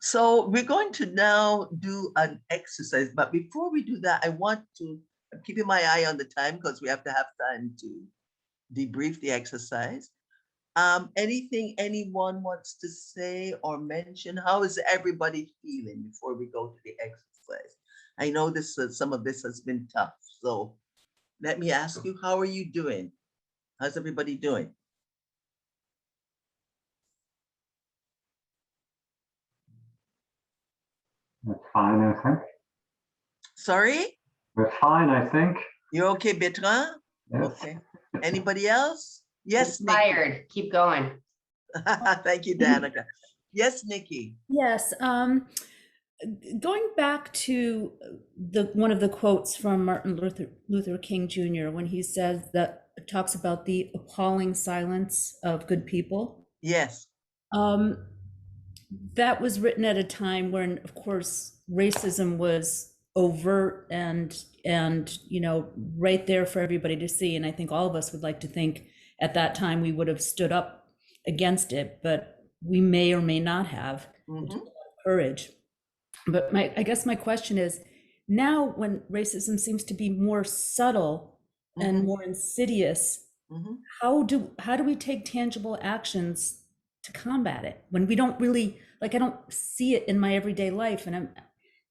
So we're going to now do an exercise, but before we do that, I want to, I'm keeping my eye on the time because we have to have time to debrief the exercise. Anything anyone wants to say or mention? How is everybody feeling before we go to the exercise? I know this some of this has been tough, so let me ask you, how are you doing? How's everybody doing? That's fine, I think. Sorry? We're fine, I think. You're okay, Bertrand? Yes. Okay. Anybody else? Yes, Nikki. Inspired. Keep going. Thank you, Danica. Yes, Nikki. Yes. Going back to one of the quotes from Martin Luther King Jr. when he says that talks about the appalling silence of good people. Yes. That was written at a time when, of course, racism was overt and right there for everybody to see. And I think all of us would like to think at that time we would have stood up against it, but we may or may not have courage. But I guess my question is, now when racism seems to be more subtle and more insidious, how do we take tangible actions to combat it when we don't really, like, I don't see it in my everyday life, and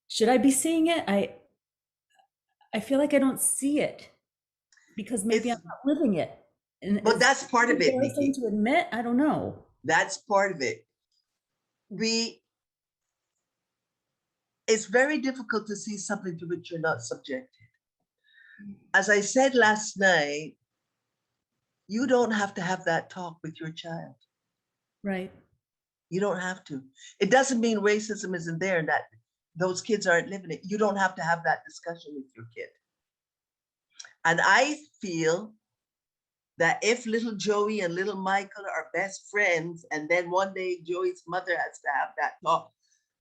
should I be seeing it? I feel like I don't see it because maybe I'm not living it. But that's part of it, Nikki. To admit, I don't know. That's part of it. It's very difficult to see something to which you're not subjected. As I said last night, you don't have to have that talk with your child. Right. You don't have to. It doesn't mean racism isn't there and that those kids aren't living it. You don't have to have that discussion with your kid. And I feel that if little Joey and little Michael are best friends, and then one day Joey's mother has to have that talk,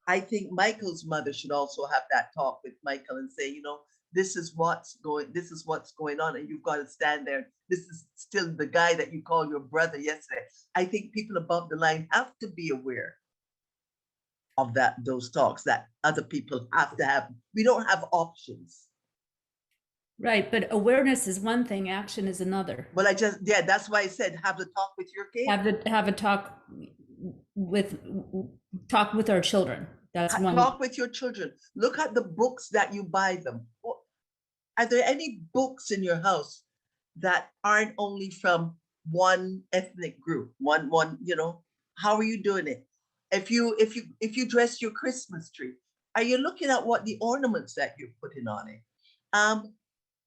I think Michael's mother should also have that talk with Michael and say, this is what's going on, and you've got to stand there. This is still the guy that you called your brother yesterday. I think people above the line have to be aware of those talks that other people have to have. We don't have options. Right, but awareness is one thing, action is another. Well, that's why I said have the talk with your kid. Have a talk with our children. That's one. Talk with your children. Look at the books that you buy them. Are there any books in your house that aren't only from one ethnic group? One, how are you doing it? If you dress your Christmas tree, are you looking at what the ornaments that you're putting on it?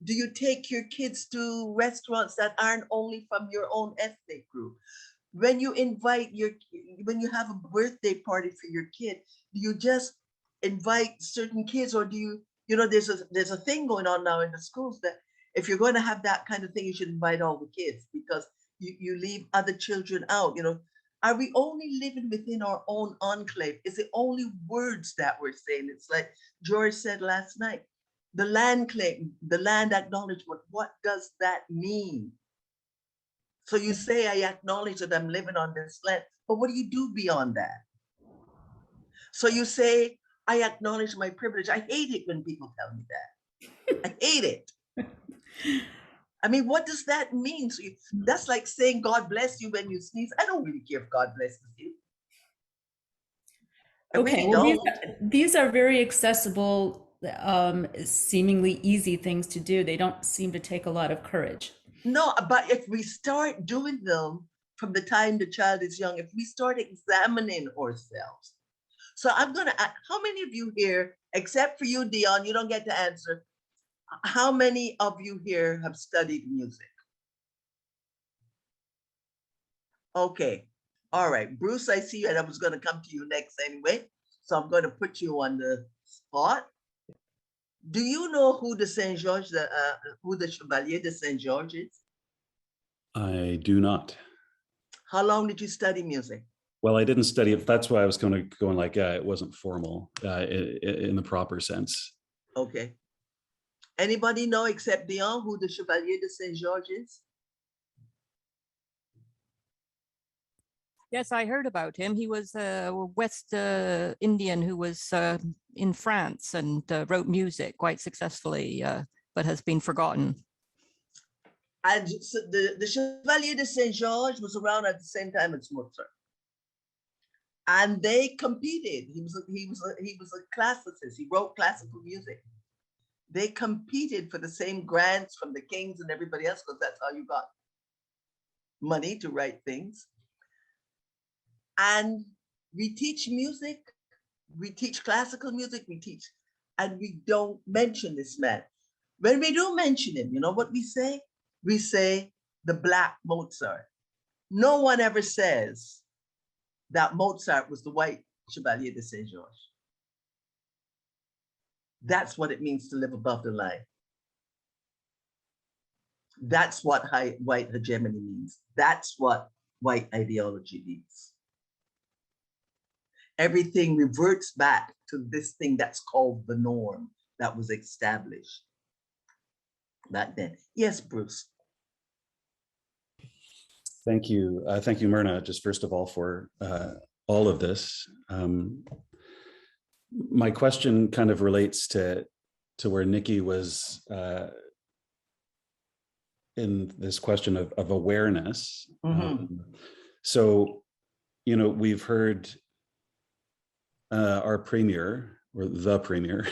Do you take your kids to restaurants that aren't only from your own ethnic group? When you when you have a birthday party for your kid, do you just invite certain kids, or do you, there's a thing going on now in the schools that if you're going to have that kind of thing, you should invite all the kids because you leave other children out. Are we only living within our own enclave? Is it only words that we're saying? It's like George said last night, the land claim, the land acknowledgement. What does that mean? So you say, I acknowledge that I'm living on this land, but what do you do beyond that? So you say, I acknowledge my privilege. I hate it when people tell me that. I hate it. I mean, what does that mean? So that's like saying, God bless you when you sneeze. I don't really care if God blesses you. Okay, well, these are very accessible, seemingly easy things to do. They don't seem to take a lot of courage. No, but if we start doing them from the time the child is young, if we start examining ourselves. So I'm going to ask, how many of you here, except for you, Dion, you don't get to answer, how many of you here have studied music? Okay. All right. Bruce, I see you, and I was going to come to you next anyway. So I'm going to put you on the spot. Do you know who the Saint George, who the Chevalier de Saint George is? I do not. How long did you study music? Well, I didn't study it. That's why I was going like, it wasn't formal in the proper sense. Okay. Anybody know except Dion who the Chevalier de Saint George is? Yes, I heard about him. He was a West Indian who was in France and wrote music quite successfully, but has been forgotten. And so the Chevalier de Saint George was around at the same time as Mozart, and they competed. He was a classicist. He wrote classical music. They competed for the same grants from the kings and everybody else, because that's how you got money to write things. And we teach music, we teach classical music, and we don't mention this man. When we do mention him, you know what we say? We say the Black Mozart. No one ever says that Mozart was the white Chevalier de Saint George. That's what it means to live above the line. That's what white hegemony means. That's what white ideology means. Everything reverts back to this thing that's called the norm that was established back then. Yes, Bruce. Thank you. Thank you, Myrna, just first of all for all of this. My question kind of relates to where Nikki was in this question of awareness. So, you know, we've heard our premier, or the premier,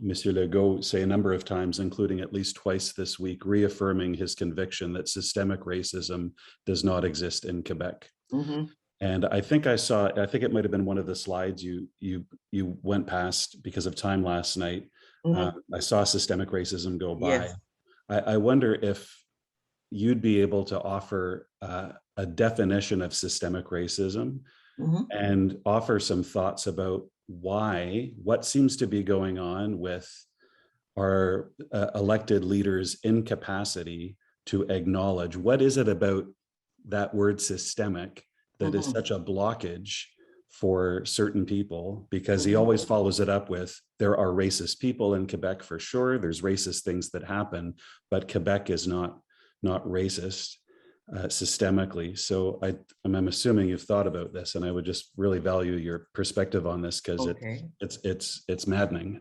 Monsieur Legault, say a number of times, including at least twice this week, reaffirming his conviction that systemic racism does not exist in Quebec. And I think I think it might have been one of the slides you went past because of time last night. I saw systemic racism go by. Yes. I wonder if you'd be able to offer a definition of systemic racism and offer some thoughts about what seems to be going on with our elected leaders' incapacity to acknowledge what is it about that word systemic that is such a blockage for certain people, because he always follows it up with, there are racist people in Quebec for sure, there's racist things that happen, but Quebec is not racist systemically. So I'm assuming you've thought about this, and I would just really value your perspective on this, because it's maddening.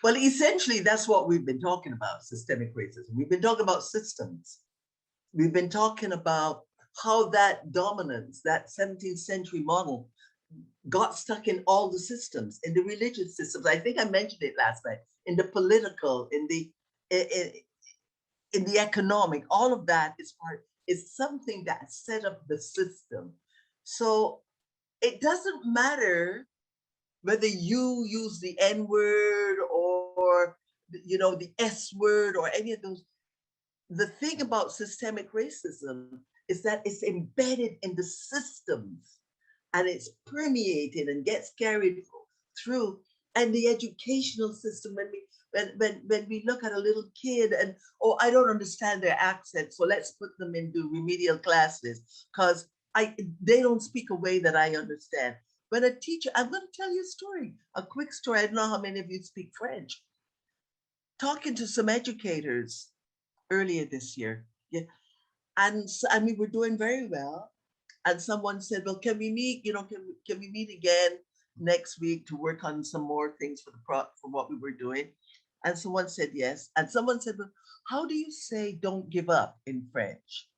Well, essentially, that's what we've been talking about, systemic racism. We've been talking about systems. We've been talking about how that dominance, that 17th century model, got stuck in all the systems, in the religious systems. I think I mentioned it last night, in the political, in the economic, all of that is something that set up the system. So it doesn't matter whether you use the N word or, you know, the S word or any of those. The thing about systemic racism is that it's embedded in the systems, and it's permeated and gets carried through. And the educational system, when we look at a little kid and, oh, I don't understand their accent, so let's put them into remedial classes because they don't speak a way that I understand. But a teacher, I'm going to tell you a story, a quick story. I don't know how many of you speak French. Talking to some educators earlier this year, and we were doing very well. And someone said, well, can we meet, can we meet again next week to work on some more things for what we were doing? And someone said yes. And someone said, well, how do you say don't give up in French?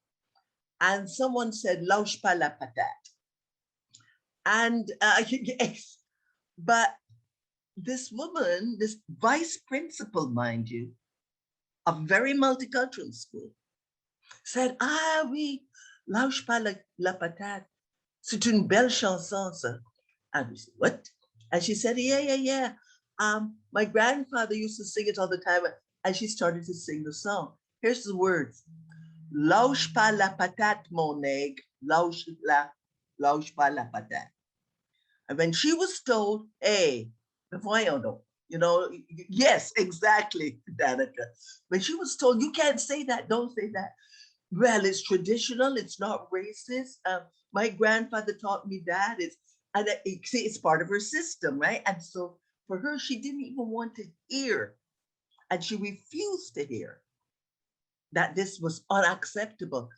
And someone said, lâche pas la patate. And yes, but this woman, this vice principal, mind you, a very multicultural school, said, ah oui, lâche pas la patate. C'est une belle chanson, ça. And we said, what? And she said, yeah. My grandfather used to sing it all the time. And she started to sing the song. Here's the words. Lâche pas la patate, mon nègre. Lâche pas la patate. And when she was told, hey, voyons donc, yes, exactly, Danica. When she was told, you can't say that, don't say that. Well, it's traditional. It's not racist. My grandfather taught me that. It's part of her system, right? And so for her, she didn't even want to hear, and she refused to hear that this was unacceptable.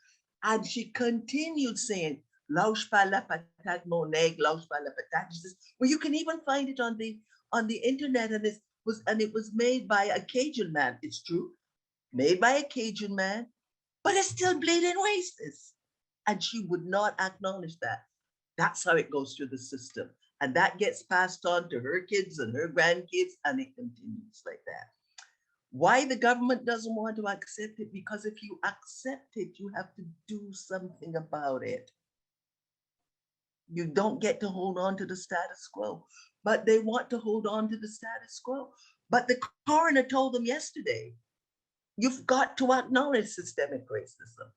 And she continued saying, "Lauche pas la patate, mon egg, lauche pas la patate." Well, you can even find it on the internet, and it was made by a Cajun man. It's true, made by a Cajun man, but it's still blatant racist. And she would not acknowledge that. That's how it goes through the system. And that gets passed on to her kids and her grandkids, and it continues like that. Why the government doesn't want to accept it? Because if you accept it, you have to do something about it. You don't get to hold on to the status quo, but they want to hold on to the status quo. But the coroner told them yesterday, you've got to acknowledge systemic racism.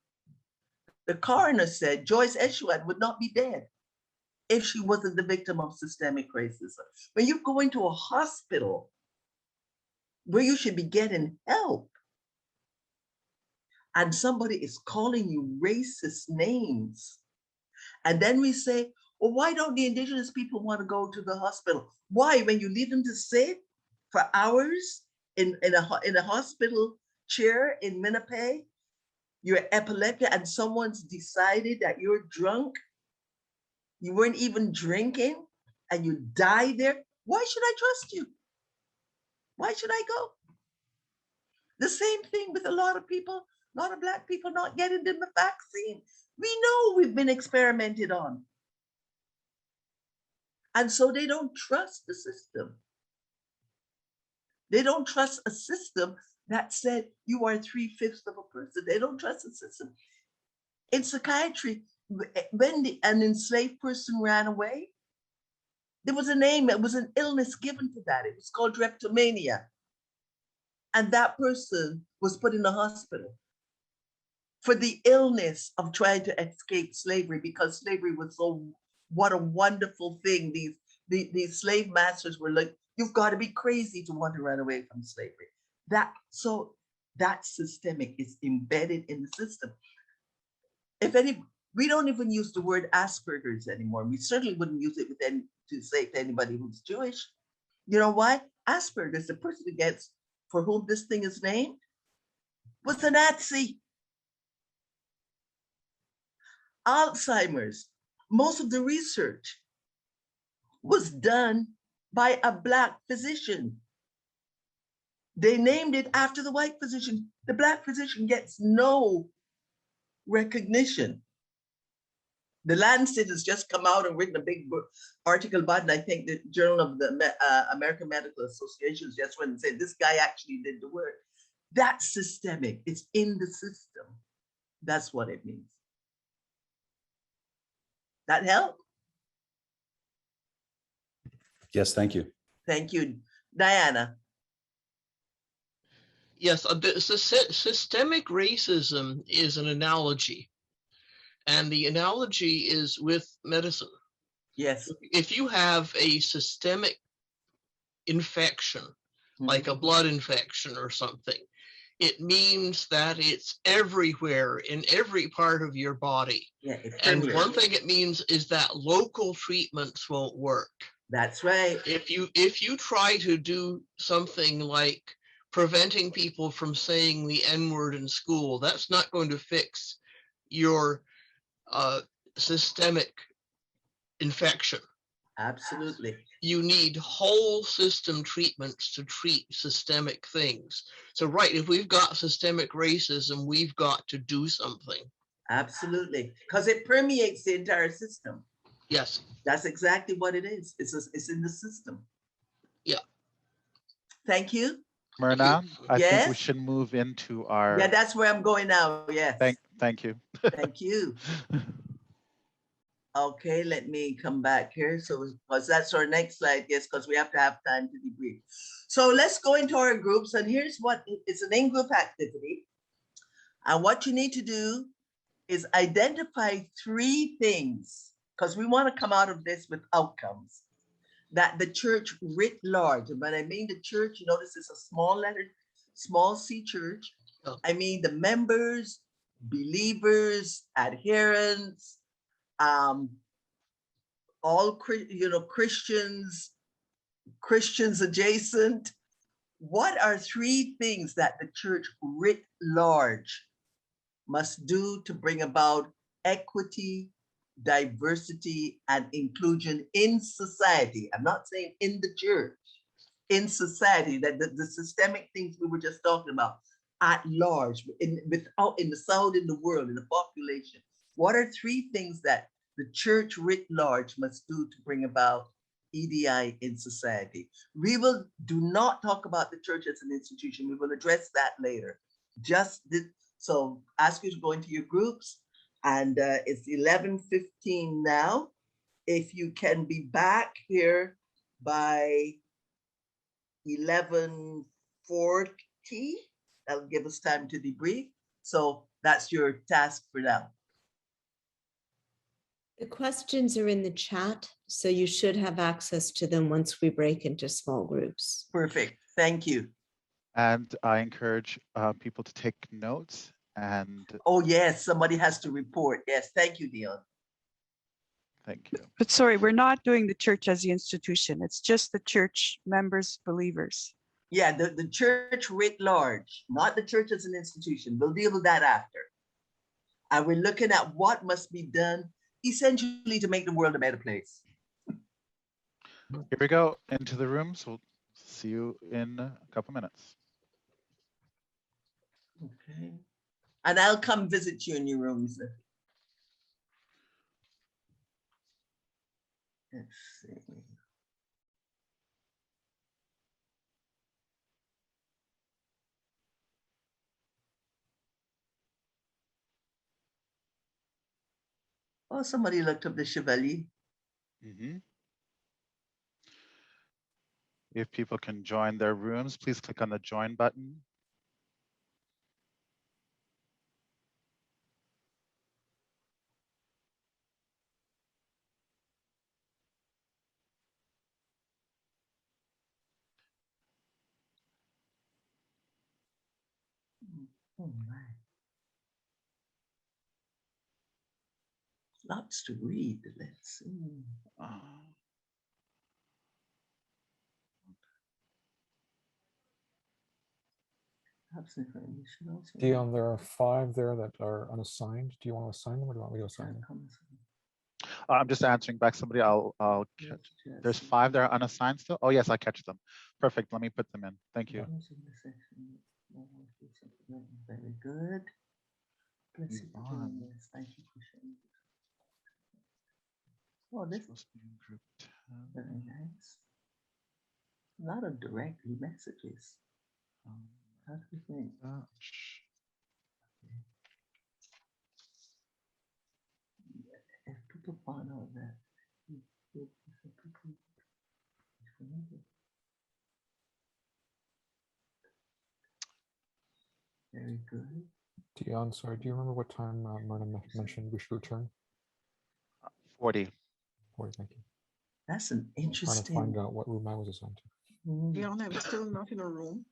The coroner said Joyce Eshuan would not be dead if she wasn't the victim of systemic racism. When you go into a hospital where you should be getting help, and somebody is calling you racist names, and then we say, well, why don't the Indigenous people want to go to the hospital? Why, when you leave them to sit for hours in a hospital chair in Winnipeg, you're epileptic, and someone's decided that you're drunk, you weren't even drinking, and you die there? Why should I trust you? Why should I go? The same thing with a lot of people, a lot of Black people not getting the vaccine. We know we've been experimented on. And so they don't trust the system. They don't trust a system that said you are 3/5 of a person. They don't trust the system. In psychiatry, when an enslaved person ran away, there was a name, it was an illness given to that. It was called drapetomania. And that person was put in a hospital for the illness of trying to escape slavery, because slavery was what a wonderful thing. These slave masters were like, you've got to be crazy to want to run away from slavery. That systemic is embedded in the system. We don't even use the word Asperger's anymore. We certainly wouldn't use it to say to anybody who's Jewish. You know why? Asperger's, the person for whom this thing is named, was a Nazi. Alzheimer's, most of the research was done by a Black physician. They named it after the white physician. The Black physician gets no recognition. The Lancet has just come out and written a big article about it. And I think the Journal of the American Medical Association just went and said, this guy actually did the work. That's systemic. It's in the system. That's what it means. That help? Yes, thank you. Thank you. Diana. Yes, systemic racism is an analogy. And the analogy is with medicine. Yes. If you have a systemic infection, like a blood infection or something, it means that it's everywhere in every part of your body. Yeah, and one thing it means is that local treatments won't work. That's right. If you try to do something like preventing people from saying the N-word in school, that's not going to fix your systemic infection. Absolutely. You need whole system treatments to treat systemic things. So, right, if we've got systemic racism, we've got to do something. Absolutely, because it permeates the entire system. Yes. That's exactly what it is. It's in the system. Yeah. Thank you. Myrna, I Yes? think we should move into our. Yeah, that's where I'm going now. Yes. Thank you. Thank you. Okay, let me come back here. So, because that's our next slide, yes, because we have to have time to debrief. So let's go into our groups, and here's what it's an in-group activity. And what you need to do is identify 3 things, because we want to come out of this with outcomes that the church writ large. And when I mean the church, you notice it's a small letter, small c church. Oh. I mean the members, believers, adherents, all Christians adjacent. What are three things that the church writ large must do to bring about equity, diversity, and inclusion in society? I'm not saying in the church, in society, that the systemic things we were just talking about at large, in the South, in the world, in the population. What are three things that the church writ large must do to bring about EDI in society? We will do not talk about the church as an institution. We will address that later. So ask you to go into your groups, and it's 11:15 now. If you can be back here by 11:40, that'll give us time to debrief. So that's your task for now. The questions are in the chat, so you should have access to them once we break into small groups. Perfect. Thank you. And I encourage people to take notes. And oh yes, somebody has to report. Yes, thank you, Dion. Thank you. But sorry, we're not doing the church as the institution. It's just the church members, believers. Yeah, the church writ large, not the church as an institution. We'll deal with that after. And we're looking at what must be done essentially to make the world a better place. Here we go into the rooms. We'll see you in a couple minutes. Okay. And I'll come visit you in your rooms. Let's see. Oh, somebody looked up the Chevalier. Mm-hmm. If people can join their rooms, please click on the join button. Oh my. Lots to read. Let's see. Dion, there are 5 there that are unassigned. Do you want to assign them, or do you want me to assign them? I'm just answering back somebody. I'll catch. There's 5 that are unassigned still. Oh yes, I catch them. Perfect. Let me put them in. Thank you. Very good. Let's see. Thank you for sharing. Oh, this is very nice. A lot of direct messages. How do you think? If people find out that very good. Dion, sorry, do you remember what time Myrna mentioned we should return? 40. 40, thank you. That's an interesting. I'm trying to find out what room I was assigned to. Dion, I'm still not in a room.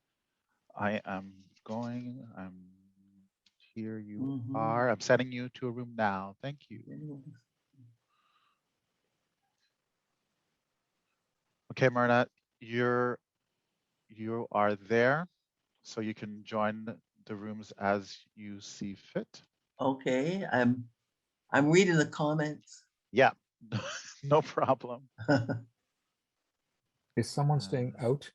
I am going. I'm here. You are. I'm sending you to a room now. Thank you. Okay, Myrna, you are there, so you can join the rooms as you see fit. Okay, I'm reading the comments. Yeah, no problem. Is someone staying out?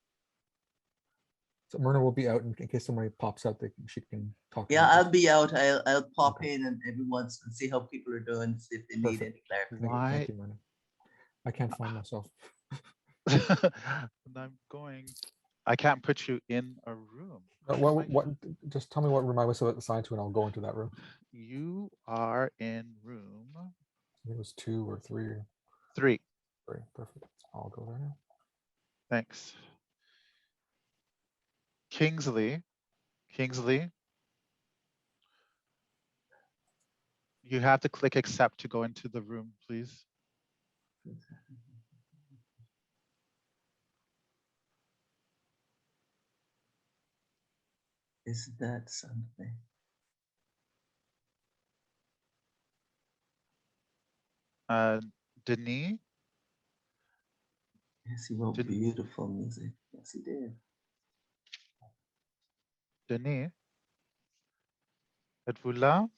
So Myrna will be out in case somebody pops out. She can talk. Yeah, I'll be out. I'll pop in and every once and see how people are doing, see if they need any clarification. Thank you, Myrna. I can't find myself. I'm going. I can't put you in a room. What? Just tell me what room I was assigned to, and I'll go into that room. You are in room. It was 2 or 3. 3. 3. Perfect. I'll go there now. Thanks. Kingsley, you have to click accept to go into the room, please. Is that something? Denis, Yes, he wrote Den- beautiful music. Yes, he did. Denis, êtes-vous là?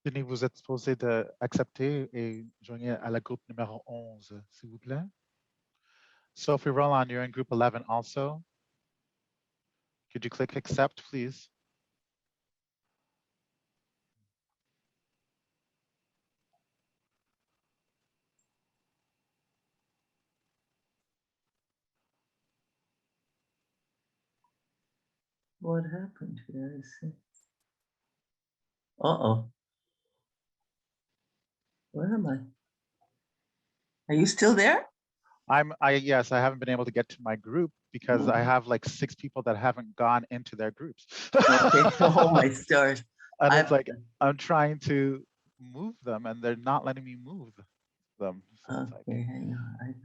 Denis, vous êtes supposé d'accepter et joindre à la groupe numéro 11, s'il vous plaît. Sophie Roland, you're in group 11 also. Could you click accept, please? What happened here? I see. Uh-oh. Where am I? Are you still there? Yes, I haven't been able to get to my group because I have like 6 people that haven't gone into their groups. Okay. Oh my stars. And it's like, I'm trying to move them and they're not letting me move them. So it's like, Okay, hang on.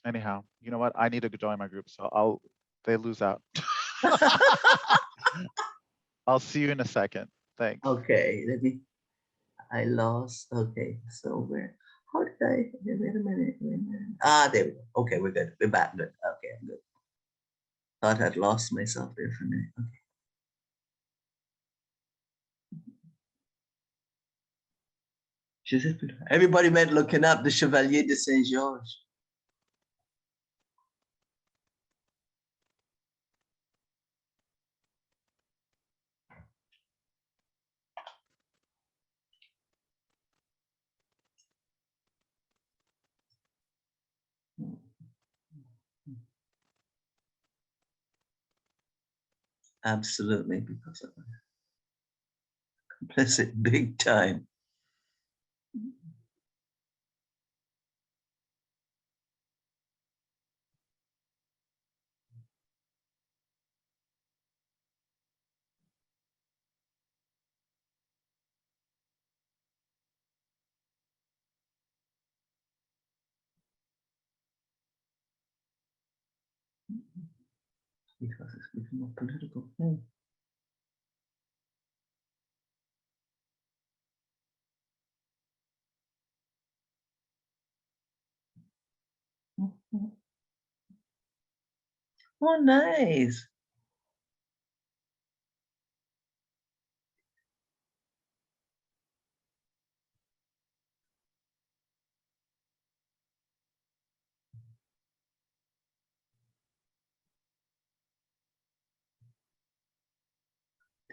anyhow, you know what? I need to join my group, so they lose out. I'll see you in a second. Thanks. Okay, I lost. Okay, so how did wait a minute. Ah, there we go. Okay, we're good. We're back. Good. Okay, I'm good. Thought I'd lost myself there for a minute. Okay. Everybody went looking up the Chevalier de Saint Georges. Absolutely, because of complicit big time. Because it's become a political thing. Oh, nice.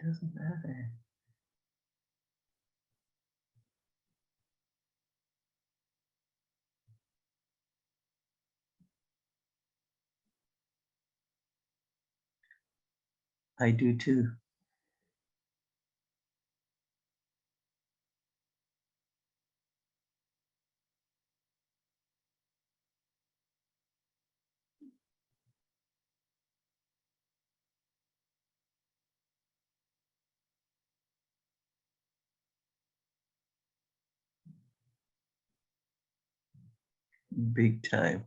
Doesn't matter. I do too. Big time.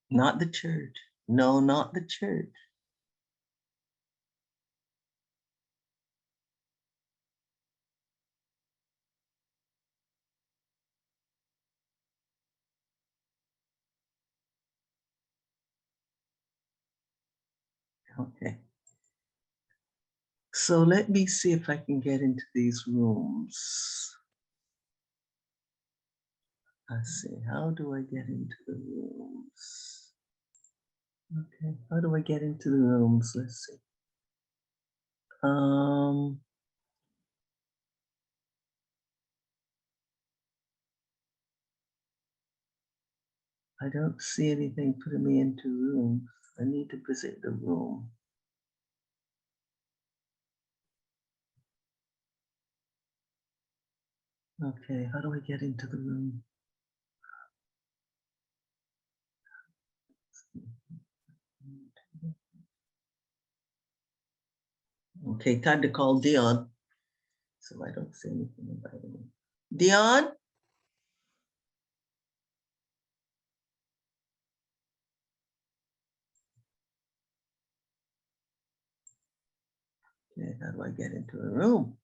Not the church. No, not the church. Okay. So let me see if I can get into these rooms. Let's see, how do I get into the rooms? Okay, how do I get into the rooms? Let's see. I don't see anything putting me into rooms. I need to visit the room. Okay, how do I get into the room? Okay, time to call Dion. So I don't see anything inviting me. Dion? Okay, how do I get into a room?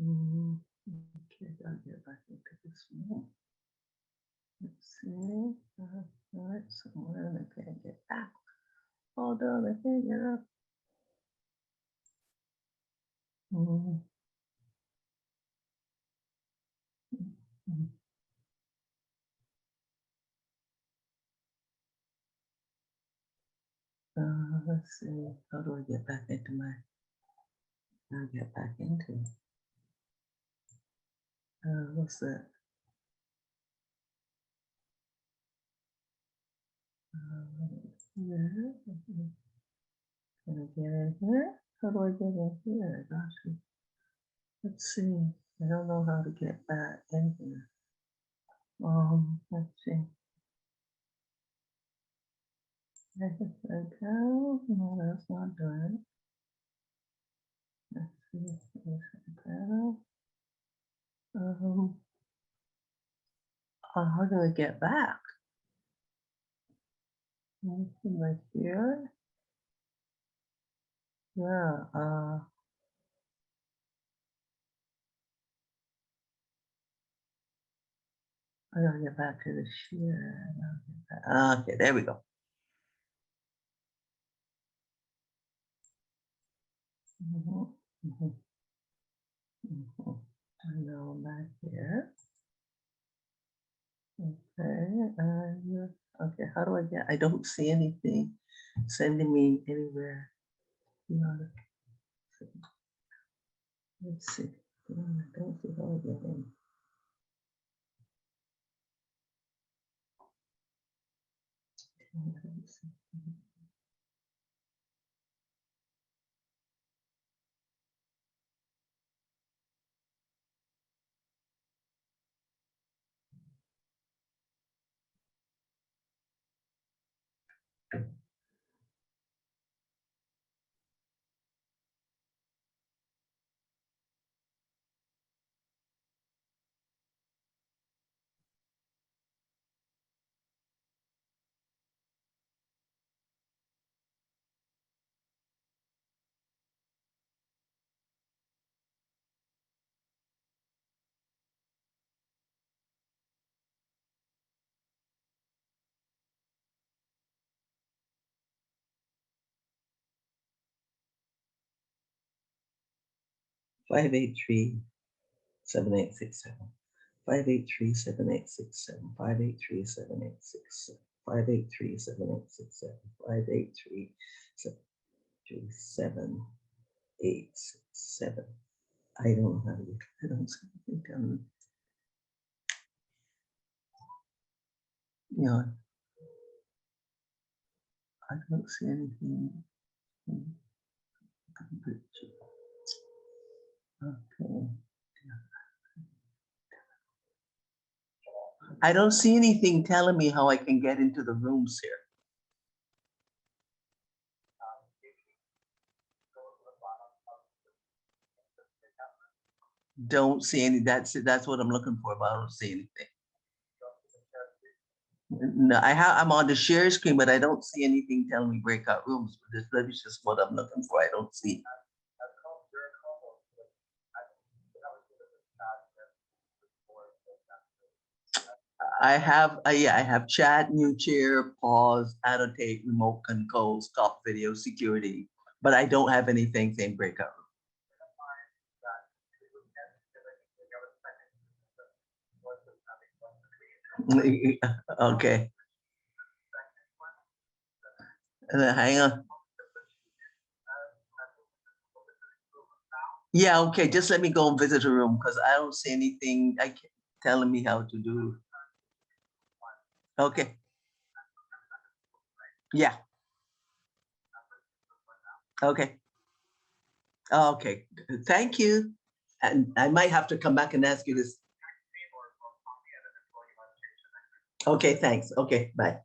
Okay, I'll get back into this room. Let's see. All right, somewhere and I can't get back. Hold on, I can't get up. Let's see. How do I get back into my? I'll get back into. What's that? Yeah. Can I get in here? How do I get in here? Gosh, let's see. I don't know how to get back in here. Let's see. No, that's not doing it. Let's see. How do I get back? Right here. Yeah. I gotta get back to the share. Okay, there we go. I know back here. Okay, okay, how do I get? I don't see anything sending me anywhere. Let's see. I don't see how I get in. Let's see. 583-7867. 583-7867. 583-7867. 583-7867. 583-7867. I don't know how to get. I don't see anything down. Yeah, I don't see anything. Okay. I don't see anything telling me how I can get into the rooms here. Don't see any. That's what I'm looking for, but I don't see anything. No, I'm on the share screen, but I don't see anything telling me breakout rooms. That is just what I'm looking for. I don't see. I have I have chat, new chair, pause, annotate, remote control, stop video, security, but I don't have anything saying breakout room. Okay. Hang on. Yeah, okay. Just let me go and visit a room because I don't see anything telling me how to do. Okay. Yeah. Okay. Okay. Thank you. And I might have to come back and ask you this. Okay, thanks. Okay, bye.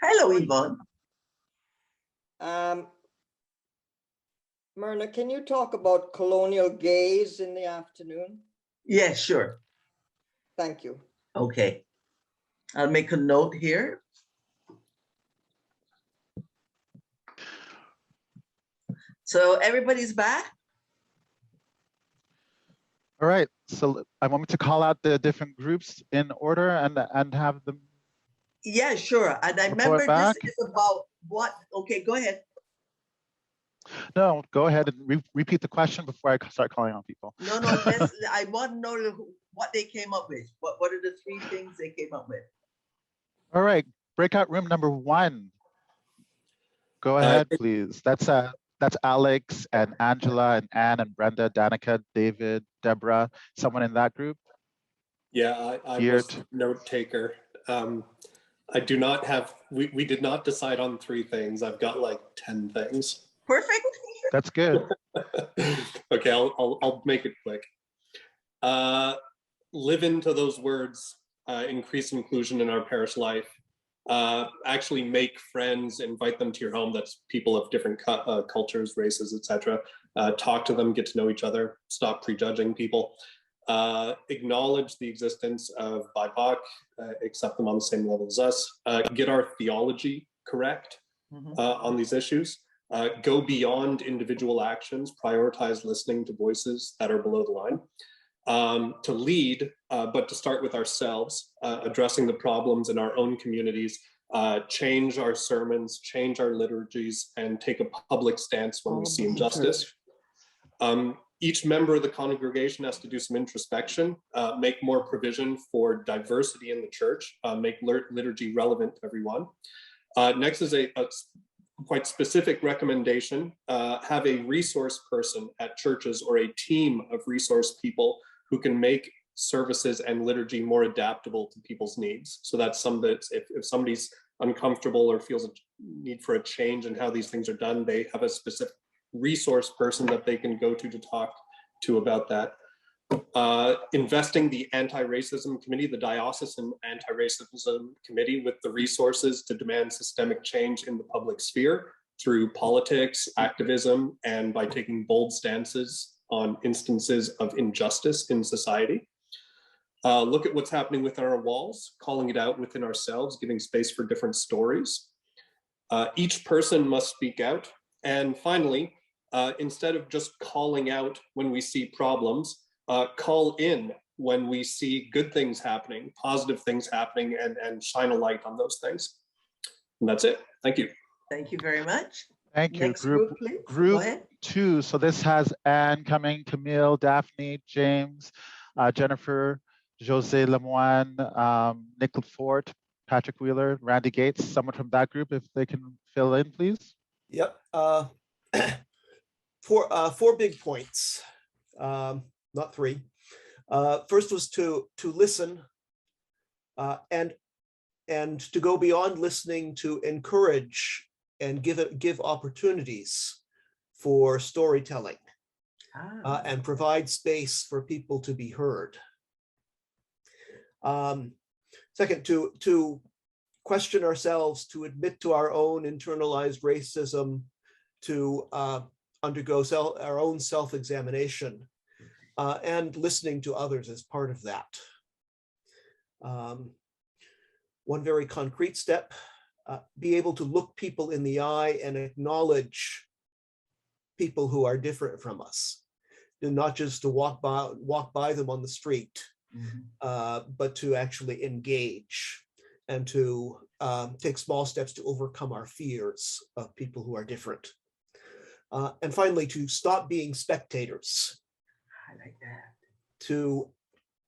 Hello, Yvonne. Myrna, can you talk about colonial gaze in the afternoon? Yeah, sure. Thank you. Okay. I'll make a note here. So everybody's back? All right, so I want me to call out the different groups in order and have them. Yeah, sure. And I remember this is about what? Okay, go ahead. No, go ahead and repeat the question before I start calling on people. No, I want to know what they came up with. What are the three things they came up with? All right, breakout room number 1. Go ahead, please. That's Alex and Angela and Anne and Brenda, Danica, David, Deborah. Someone in that group? Yeah, I was note taker. I do not have. We did not decide on 3 things. I've got like 10 things. Perfect. That's good. Okay, I'll make it quick. Live into those words. Increase inclusion in our parish life. Actually make friends, invite them to your home. That's people of different cultures, races, etc. Talk to them, get to know each other. Stop prejudging people. Acknowledge the existence of BIPOC, accept them on the same level as us. Get our theology correct on these issues. Go beyond individual actions. Prioritize listening to voices that are below the line. to lead, but to start with ourselves, addressing the problems in our own communities, change our sermons, change our liturgies, and take a public stance when we see injustice. Each member of the congregation has to do some introspection, make more provision for diversity in the church, make liturgy relevant to everyone. Next is a quite specific recommendation, have a resource person at churches or a team of resource people who can make services and liturgy more adaptable to people's needs. So that's some that if somebody's uncomfortable or feels a need for a change in how these things are done, they have a specific resource person that they can go to talk to about that. Investing the anti-racism committee, the diocesan anti-racism committee, with the resources to demand systemic change in the public sphere through politics, activism, and by taking bold stances on instances of injustice in society. Look at what's happening within our walls, calling it out within ourselves, giving space for different stories. Each person must speak out. And finally, instead of just calling out when we see problems, call in when we see good things happening, positive things happening, and shine a light on those things. And that's it. Thank you. Thank you very much. Thank you. Next group, please. Go Group ahead. 2. So this has Anne coming, Camille, Daphne, James, Jennifer, Jose Lemoine, Nick Lefort, Patrick Wheeler, Randy Gates. Someone from that group, if they can fill in, please. Yep. Four big points, not three. First was to listen and to go beyond listening, to encourage and give opportunities for storytelling and provide space for people to be heard. Second, to question ourselves, to admit to our own internalized racism, to undergo our own self-examination, and listening to others as part of that. One very concrete step, be able to look people in the eye and acknowledge people who are different from us, and not just to walk by them on the street, but to actually engage and to take small steps to overcome our fears of people who are different. And finally, to stop being spectators. I like that. To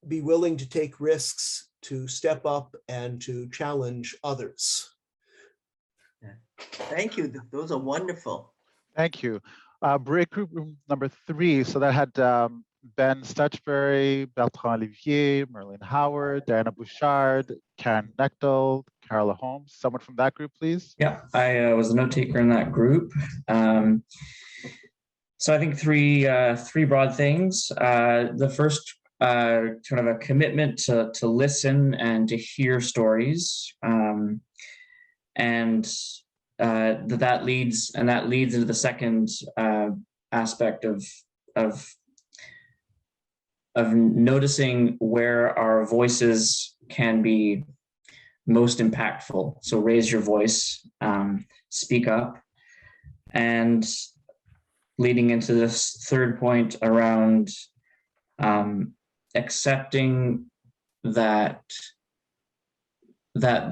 be willing to take risks, to step up and to challenge others. Thank you. Those are wonderful. Thank you. Break group room number 3. So that had Ben Stutchbury, Bertrand Olivier, Merlin Howard, Diana Bouchard, Karen Nechtel, Carla Holmes. Someone from that group, please. Yeah, I was a note taker in that group. So I think three broad things. The first, kind of a commitment to listen and to hear stories, and that leads into the second aspect of noticing where our voices can be most impactful. So raise your voice, speak up, and leading into this third point around accepting that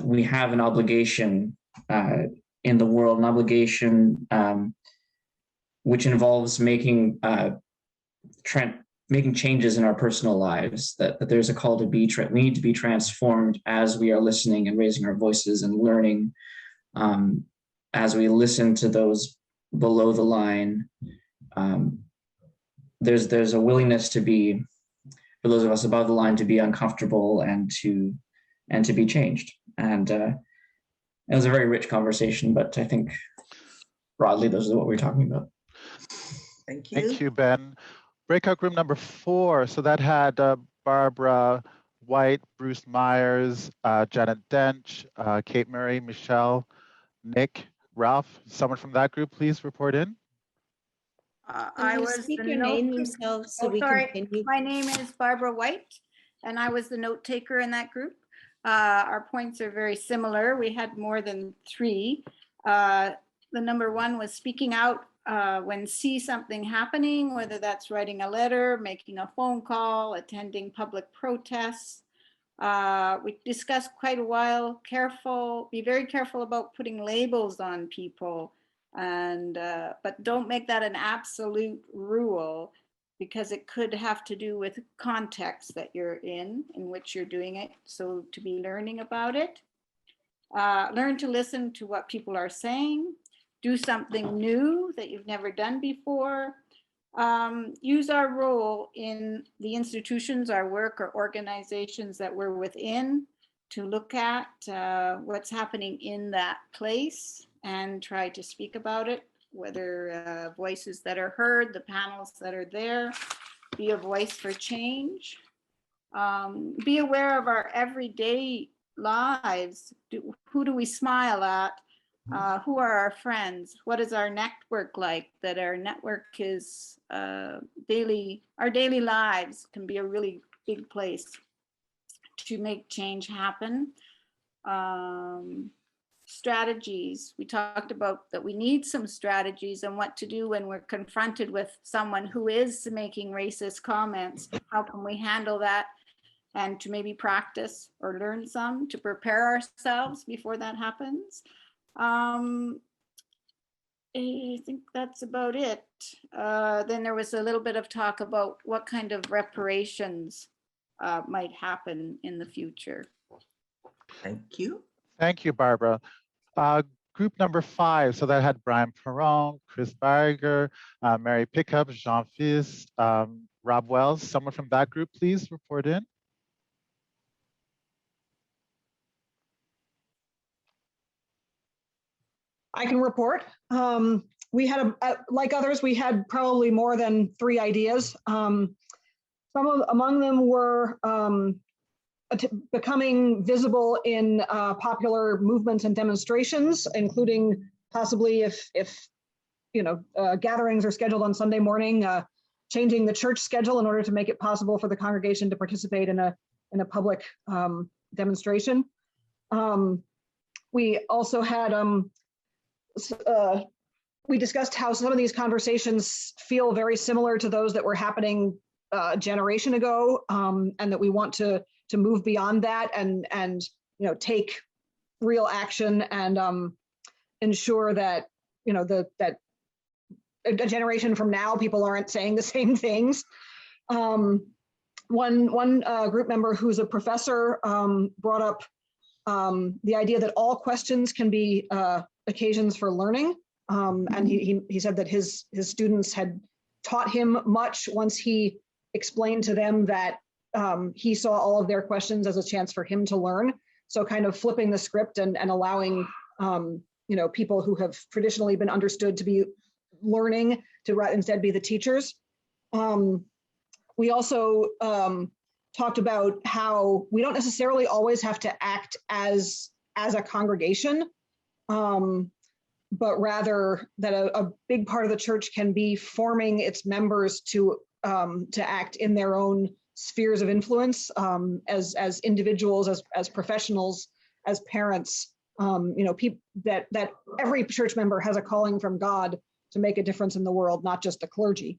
we have an obligation in the world, an obligation which involves making changes in our personal lives, that there's a call to we need to be transformed as we are listening and raising our voices and learning, as we listen to those below the line. There's a willingness to be, for those of us above the line, to be uncomfortable and to be changed. And it was a very rich conversation, but I think broadly those are what we're talking about. Thank you. Thank you, Ben. Breakout room number 4. So that had Barbara White, Bruce Myers, Janet Dench, Kate Murray, Michelle, Nick, Ralph. Someone from that group, please report in. I was speak your name themselves so we can continue. My name is Barbara White, and I was the note taker in that group. Our points are very similar. We had more than 3. the number one was speaking out when see something happening, whether that's writing a letter, making a phone call, attending public protests. We discussed quite a while, be very careful about putting labels on people, and but don't make that an absolute rule, because it could have to do with context that you're in which you're doing it. So to be learning about it. Learn to listen to what people are saying, do something new that you've never done before. Use our role in the institutions, our work or organizations that we're within to look at what's happening in that place and try to speak about it, whether voices that are heard, the panels that are there, be a voice for change. Be aware of our everyday lives. Who do we smile at? Who are our friends? What is our network like? That our network is our daily lives can be a really big place to make change happen. Strategies. We talked about that we need some strategies and what to do when we're confronted with someone who is making racist comments. How can we handle that? And to maybe practice or learn some to prepare ourselves before that happens. I think that's about it. Then there was a little bit of talk about what kind of reparations might happen in the future. Thank you. Thank you, Barbara. Group number 5, so that had Brian Perron, Chris Barriger, Mary Pickup, Jean Fils, Rob Wells. Someone from that group, please report in. I can report. We had, like others, we had probably more than 3 ideas. Among them were becoming visible in popular movements and demonstrations, including possibly if gatherings are scheduled on Sunday morning, changing the church schedule in order to make it possible for the congregation to participate in a public demonstration. We also had we discussed how some of these conversations feel very similar to those that were happening a generation ago, and that we want to move beyond that and take real action and ensure that that a generation from now people aren't saying the same things. One group member who's a professor brought up the idea that all questions can be occasions for learning, and he said that his students had taught him much once he explained to them that he saw all of their questions as a chance for him to learn. So kind of flipping the script and allowing people who have traditionally been understood to be learning to instead be the teachers. We also talked about how we don't necessarily always have to act as a congregation, but rather that a big part of the church can be forming its members to act in their own spheres of influence, as individuals, as professionals, as parents. That every church member has a calling from God to make a difference in the world, not just the clergy.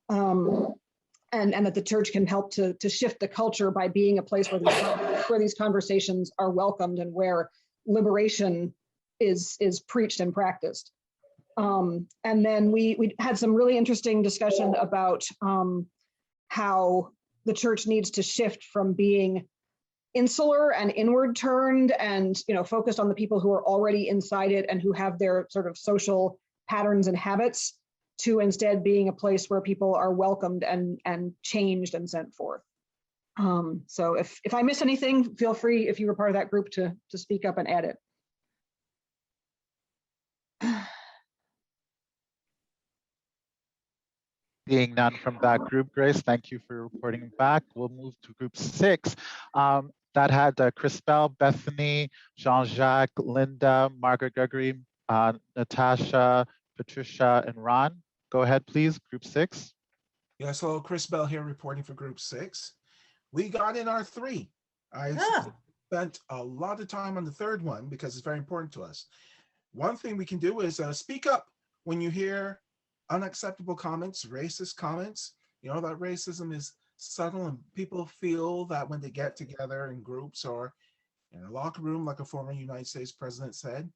And that the church can help to shift the culture by being a place where these conversations are welcomed and where liberation is preached and practiced. And then we had some really interesting discussion about how the church needs to shift from being insular and inward turned and focused on the people who are already inside it and who have their sort of social patterns and habits, to instead being a place where people are welcomed and changed and sent forth. So if I miss anything, feel free, if you were part of that group, to speak up and add it. Being none from that group, Grace, thank you for reporting back. We'll move to group 6. That had Crispell, Bethany, Jean-Jacques, Linda, Margaret Gregory, Natasha, Patricia, and Ron. Go ahead, please, group 6. Yeah, so Chris Bell here reporting for group 6. We got in our 3. I spent a lot of time on the third one because it's very important to us. one thing we can do is speak up when you hear unacceptable comments, racist comments. You know that racism is subtle, and people feel that when they get together in groups or in a locker room, like a former United States president said,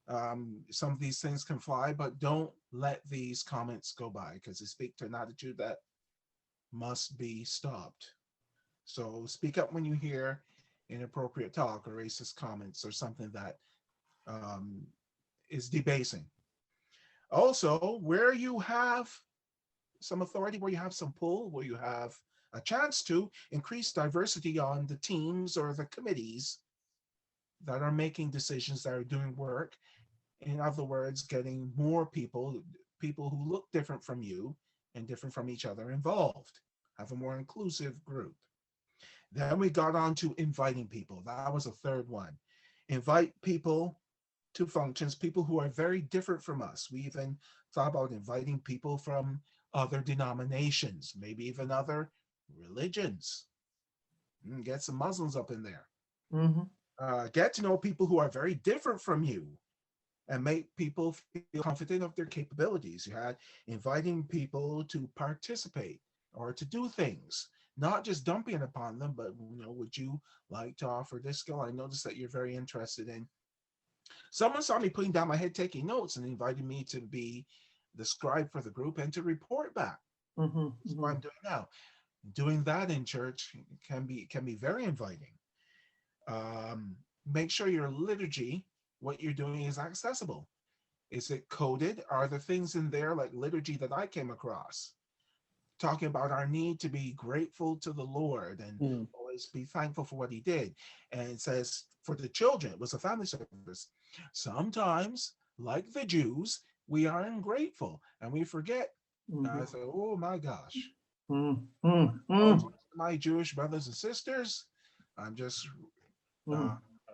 some of these things can fly, but don't let these comments go by, because they speak to an attitude that must be stopped. So speak up when you hear inappropriate talk or racist comments or something that is debasing. Also, where you have some authority, where you have some pull, where you have a chance to increase diversity on the teams or the committees that are making decisions, that are doing work. In other words, getting more people who look different from you and different from each other involved. Have a more inclusive group. Then we got on to inviting people. That was a third one. Invite people to functions, people who are very different from us. We even thought about inviting people from other denominations, maybe even other religions. Get some Muslims up in there. Get to know people who are very different from you and make people feel confident of their capabilities. You had inviting people to participate or to do things, not just dumping upon them, but, you know, would you like to offer this skill? I noticed that you're very interested in. Someone saw me putting down my head taking notes and invited me to be the scribe for the group and to report back. That's what I'm doing now. Doing that in church can be very inviting. Make sure your liturgy, what you're doing, is accessible. Is it coded? Are there things in there like liturgy that I came across, talking about our need to be grateful to the Lord and always be thankful for what he did? And it says for the children, it was a family service. Sometimes, like the Jews, we are ungrateful and we forget. I said, oh my gosh. My Jewish brothers and sisters, I'm just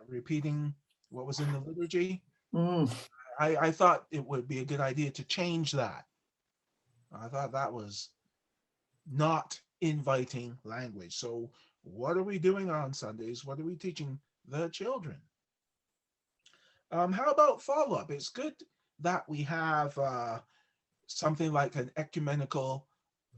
repeating what was in the liturgy. I thought it would be a good idea to change that. I thought that was not inviting language. So what are we doing on Sundays? What are we teaching the children? How about follow-up? It's good that we have something like an ecumenical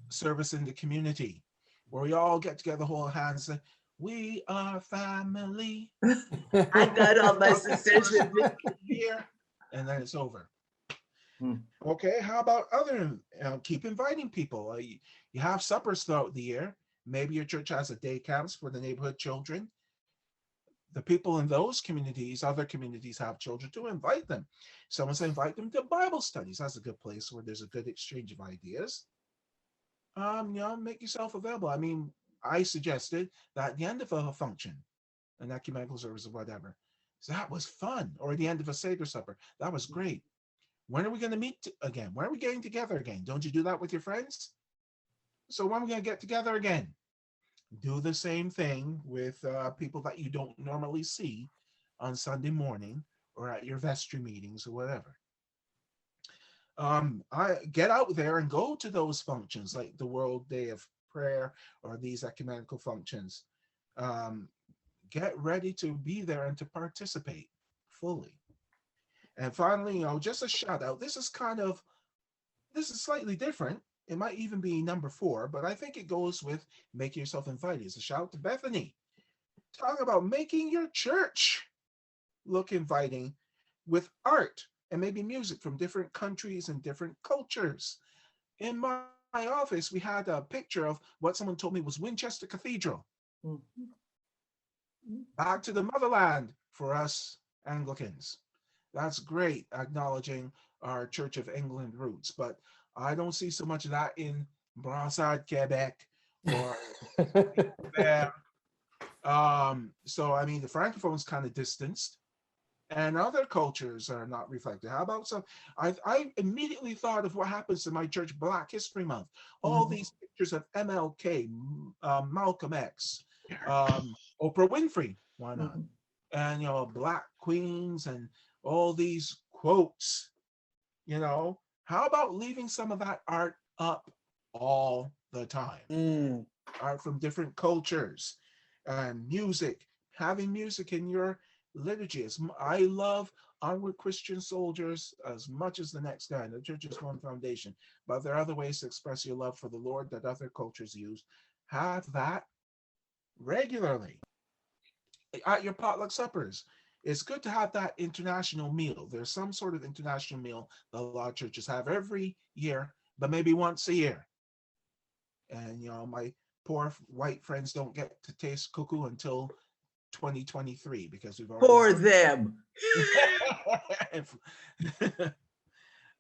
service in the community where we all get together, hold hands, and we are family. I got all my sisters with me. Here, and then it's over. Okay, how about other, keep inviting people. You have suppers throughout the year. Maybe your church has a day camps for the neighborhood children. The people in those communities, other communities have children, to invite them. Someone said invite them to Bible studies. That's a good place where there's a good exchange of ideas. Make yourself available. I mean, I suggested that at the end of a function, an ecumenical service or whatever, so that was fun. Or at the end of a Seder supper, that was great. When are we going to meet again? When are we getting together again? Don't you do that with your friends? So when are we going to get together again? Do the same thing with people that you don't normally see on Sunday morning or at your vestry meetings or whatever. I get out there and go to those functions like the World Day of Prayer or these ecumenical functions. Get ready to be there and to participate fully. And finally, just a shout out. This is slightly different. It might even be number 4, but I think it goes with making yourself invited. It's a shout out to Bethany. Talk about making your church look inviting with art and maybe music from different countries and different cultures. In my office, we had a picture of what someone told me was Winchester Cathedral. Back to the motherland for us Anglicans. That's great, acknowledging our Church of England roots, but I don't see so much of that in Brassard, Quebec, or there. So I mean, the Francophone's kind of distanced, and other cultures are not reflected. How about some? I immediately thought of what happens in my church Black History Month. All these pictures of MLK, Malcolm X, Oprah Winfrey, why not? And Black queens and all these quotes. How about leaving some of that art up all the time? Art from different cultures and music, having music in your liturgy. I love onward Christian soldiers as much as the next guy. The church is one foundation, but there are other ways to express your love for the Lord that other cultures use. Have that regularly at your potluck suppers. It's good to have that international meal. There's some sort of international meal that a lot of churches have every year, but maybe once a year. And my poor white friends don't get to taste cuckoo until 2023 because we've already For them.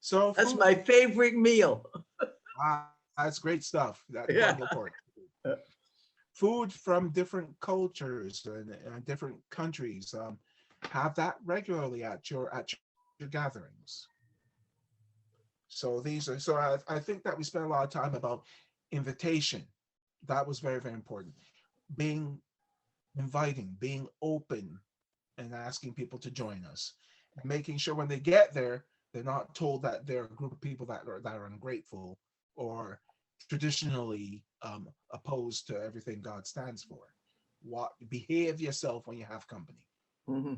So that's my favorite meal. That's great stuff. That Yeah. pork. Food from different cultures and different countries. Have that regularly at your gatherings. So I think that we spent a lot of time about invitation. That was very, very important. Being inviting, being open, and asking people to join us, and making sure when they get there, they're not told that they're a group of people that are ungrateful or traditionally opposed to everything God stands for. Behave yourself when you have company. Mm-hmm.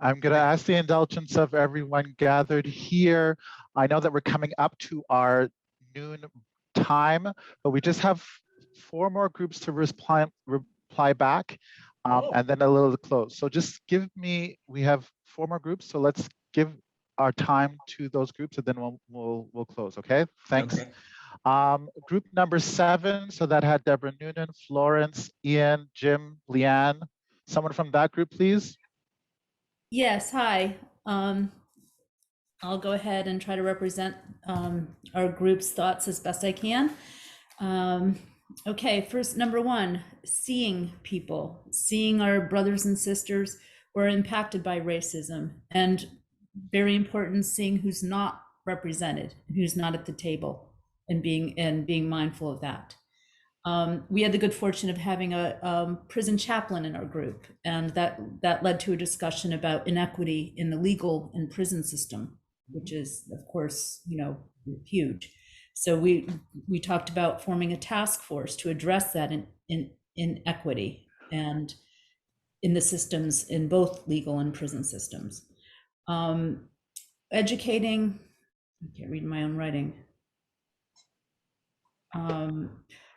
I'm going to ask the indulgence of everyone gathered here. I know that we're coming up to our noon time, but we just have 4 more groups to reply back, and then a little to close. So just we have 4 more groups, so let's give our time to those groups, and then we'll close. Okay, thanks. Okay. Group number 7, so that had Deborah Noonan, Florence, Ian, Jim, Leanne. Someone from that group, please. Yes, hi. I'll go ahead and try to represent our group's thoughts as best I can. Okay, first, number 1, seeing people, seeing our brothers and sisters who are impacted by racism, and very important, seeing who's not represented, who's not at the table, and being mindful of that. We had the good fortune of having a prison chaplain in our group, and that led to a discussion about inequity in the legal and prison system, which is, of course, huge. So we talked about forming a task force to address that in equity and in the systems, in both legal and prison systems. Educating, I can't read my own writing.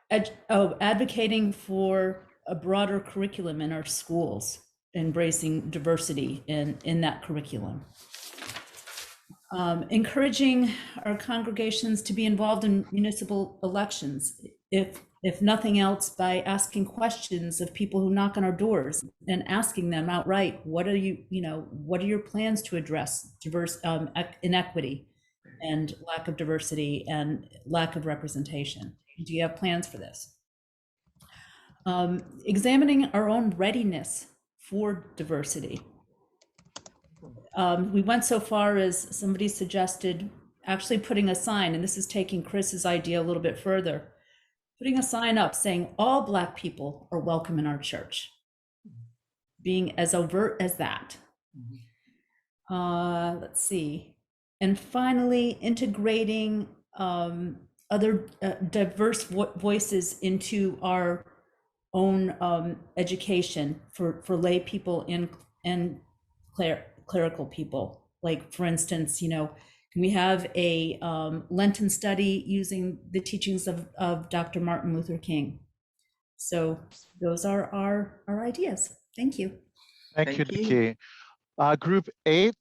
Advocating for a broader curriculum in our schools, embracing diversity in that curriculum. Encouraging our congregations to be involved in municipal elections, if nothing else, by asking questions of people who knock on our doors and asking them outright, what are your plans to address inequity and lack of diversity and lack of representation? Do you have plans for this? Examining our own readiness for diversity. We went so far as somebody suggested actually putting a sign, and this is taking Chris's idea a little bit further, putting a sign up saying all Black people are welcome in our church, being as overt as that. Let's see. And finally, integrating other diverse voices into our own education for lay people and clerical people. Like, for instance, we have a Lenten study using the teachings of Dr. Martin Luther King. So those are our ideas. Thank you. Thank you, Nikki. Group 8,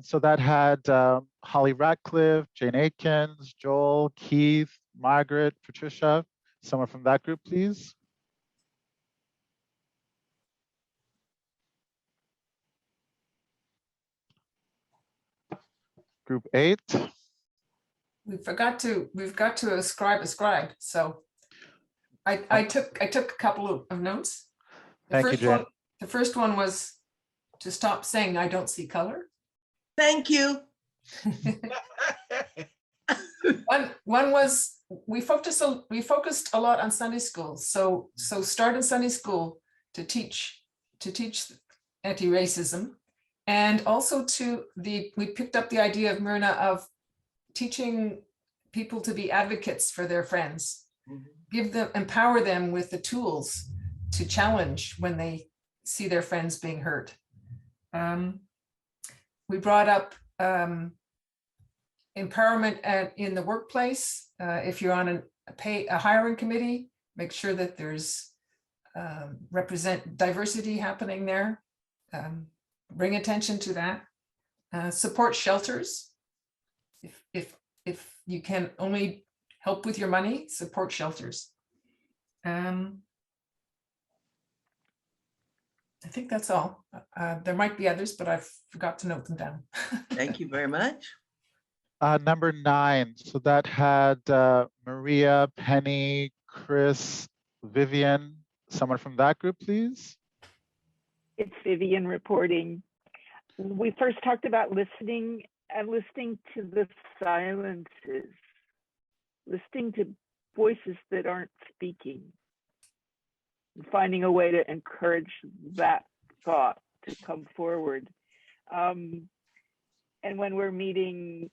so that had Holly Ratcliffe, Jane Aikens, Joel, Keith, Margaret, Patricia. Someone from that group, please. Group 8. We've got to ascribe. So I took a couple of notes. Thank you, Jen. The first one was to stop saying I don't see color. Thank you. One was we focused a lot on Sunday school. So start in Sunday school to teach anti-racism, and also we picked up the idea of Myrna of teaching people to be advocates for their friends, empower them with the tools to challenge when they see their friends being hurt. We brought up empowerment in the workplace. If you're on a hiring committee, make sure that there's diversity happening there. Bring attention to that. Support shelters. If you can only help with your money, support shelters. I think that's all. There might be others, but I forgot to note them down. Thank you very much. Number 9. So that had Maria, Penny, Chris, Vivian. Someone from that group, please. It's Vivian reporting. We first talked about listening and listening to the silences, listening to voices that aren't speaking, finding a way to encourage that thought to come forward. And when we're meeting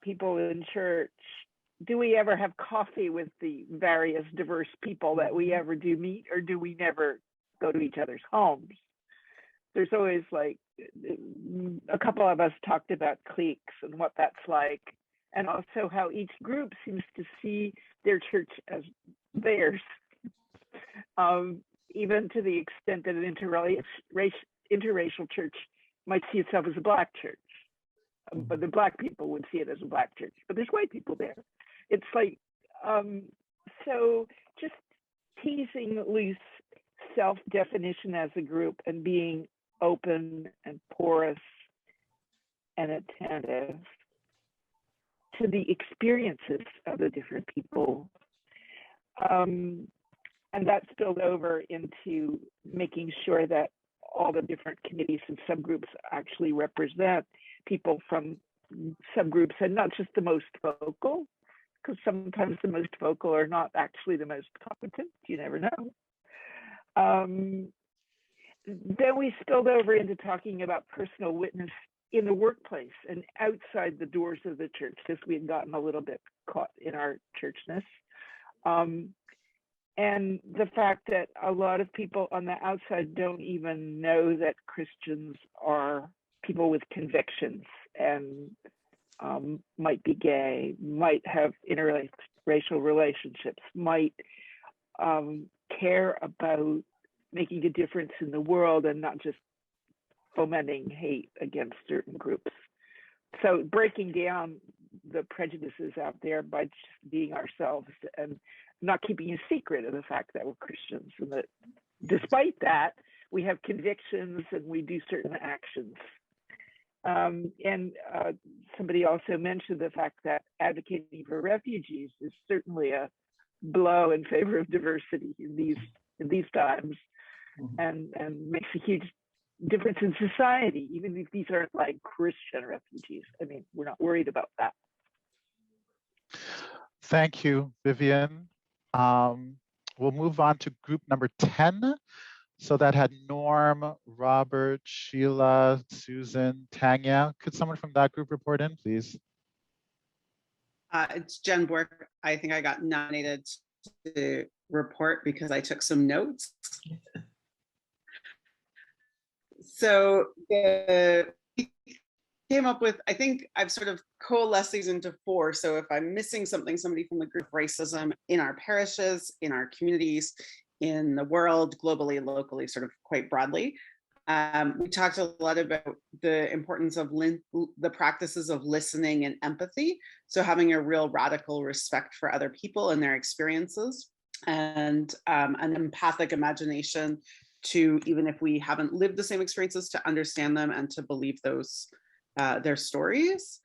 people in church, do we ever have coffee with the various diverse people that we ever do meet, or do we never go to each other's homes? There's always like, a couple of us talked about cliques and what that's like, and also how each group seems to see their church as theirs, even to the extent that an interracial church might see itself as a Black church. But the Black people would see it as a Black church, but there's white people there. It's like, so just teasing loose self-definition as a group and being open and porous and attentive to the experiences of the different people. And that spilled over into making sure that all the different committees and subgroups actually represent people from subgroups, and not just the most vocal, because sometimes the most vocal are not actually the most competent. You never know. Then we spilled over into talking about personal witness in the workplace and outside the doors of the church, because we had gotten a little bit caught in our churchness. And the fact that a lot of people on the outside don't even know that Christians are people with convictions and might be gay, might have interracial relationships, might care about making a difference in the world and not just fomenting hate against certain groups. So breaking down the prejudices out there by just being ourselves and not keeping a secret of the fact that we're Christians, and that despite that, we have convictions and we do certain actions. Somebody also mentioned the fact that advocating for refugees is certainly a blow in favor of diversity in these times, and makes a huge difference in society, even if these aren't like Christian refugees. I mean, we're not worried about that. Thank you, Vivian. We'll move on to group number 10. So that had Norm, Robert, Sheila, Susan, Tanya. Could someone from that group report in, please? It's Jen Bork. I think I got nominated to report because I took some notes. So we came up with, I think I've sort of coalesced these into 4. So if I'm missing something, somebody from the group, racism in our parishes, in our communities, in the world, globally, locally, sort of quite broadly. We talked a lot about the importance of the practices of listening and empathy. So having a real radical respect for other people and their experiences, and an empathic imagination to, even if we haven't lived the same experiences, to understand them and to believe those, their stories.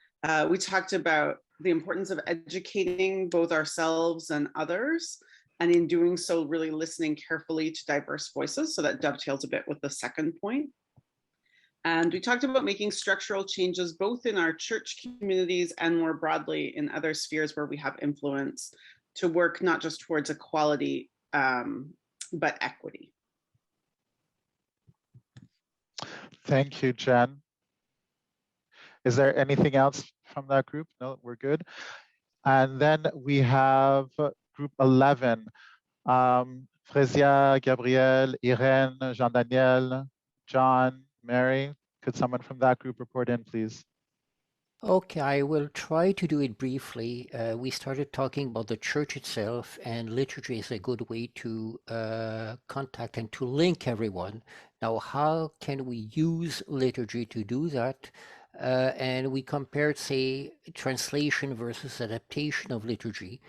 We talked about the importance of educating both ourselves and others, and in doing so, really listening carefully to diverse voices. So that dovetails a bit with the second point. And we talked about making structural changes, both in our church communities and more broadly in other spheres where we have influence, to work not just towards equality, but equity. Thank you, Jen. Is there anything else from that group? No, we're good. And then we have group 11. Frezia, Gabrielle, Irene, Jean-Daniel, John, Mary. Could someone from that group report in, please? Okay, I will try to do it briefly. We started talking about the church itself, and liturgy is a good way to contact and to link everyone. Now, how can we use liturgy to do that? And we compared, say, translation versus adaptation of liturgy.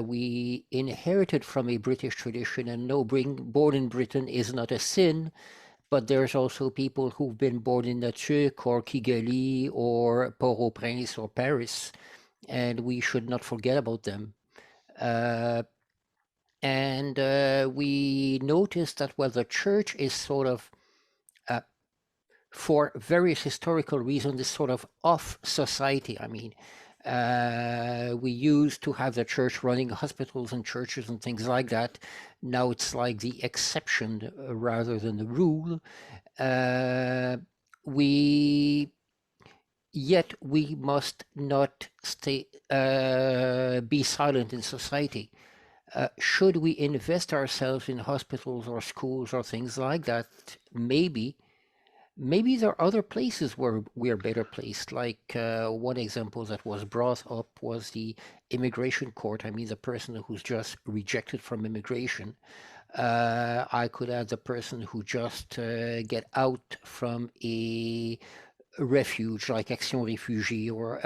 We inherited from a British tradition, and no, being born in Britain is not a sin, but there's also people who've been born in Natchuk or Kigali or Port-au-Prince or Paris, and we should not forget about them. We noticed that, well, the church is sort of, for various historical reasons, is sort of off society. I mean, we used to have the church running hospitals and churches and things like that. Now it's like the exception rather than the rule. Yet we must not stay be silent in society. Should we invest ourselves in hospitals or schools or things like that? Maybe there are other places where we are better placed. Like one example that was brought up was the immigration court. I mean, the person who's just rejected from immigration. I could add the person who just get out from a refuge, like Action Réfugiés, or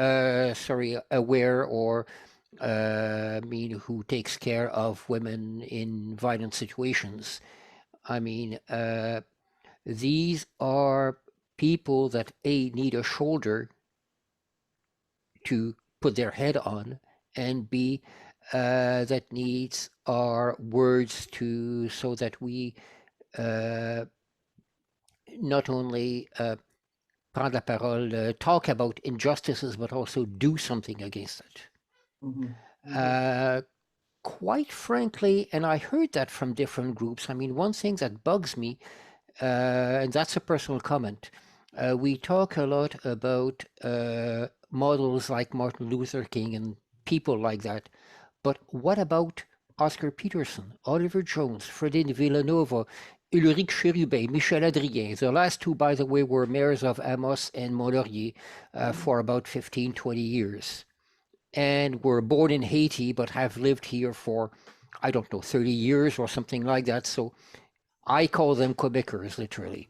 Aware, or who takes care of women in violent situations. I mean, these are people that need a shoulder to put their head on, and B, that needs our words to, so that we not only prendre la parole, talk about injustices, but also do something against it. Quite frankly, and I heard that from different groups, I mean, one thing that bugs me, and that's a personal comment, we talk a lot about models like Martin Luther King and people like that, but what about Oscar Peterson, Oliver Jones, Frédéric Villanova, Ulrich Cherubin, Michel Adrien? The last two, by the way, were mayors of Amos and Mont-Laurier for about 15, 20 years, and were born in Haiti, but have lived here for, I don't know, 30 years or something like that. So I call them Quebecers, literally.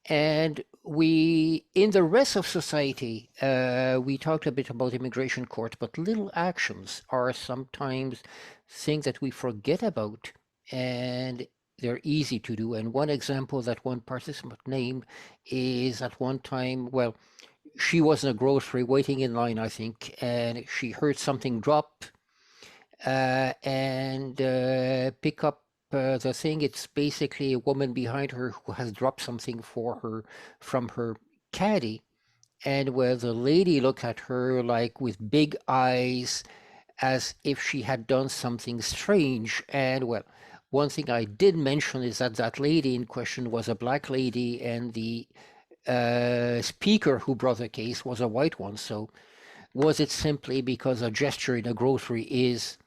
And we, in the rest of society, we talked a bit about immigration court, but little actions are sometimes things that we forget about, and they're easy to do. And one example that one participant named is, at one time, well, she was in a grocery waiting in line, I think, and she heard something drop and pick up the thing. It's basically a woman behind her who has dropped something for her from her caddy, and where the lady looked at her like with big eyes, as if she had done something strange. And well, one thing I did mention is that that lady in question was a black lady, and the speaker who brought the case was a white one. So was it simply because a gesture in a grocery is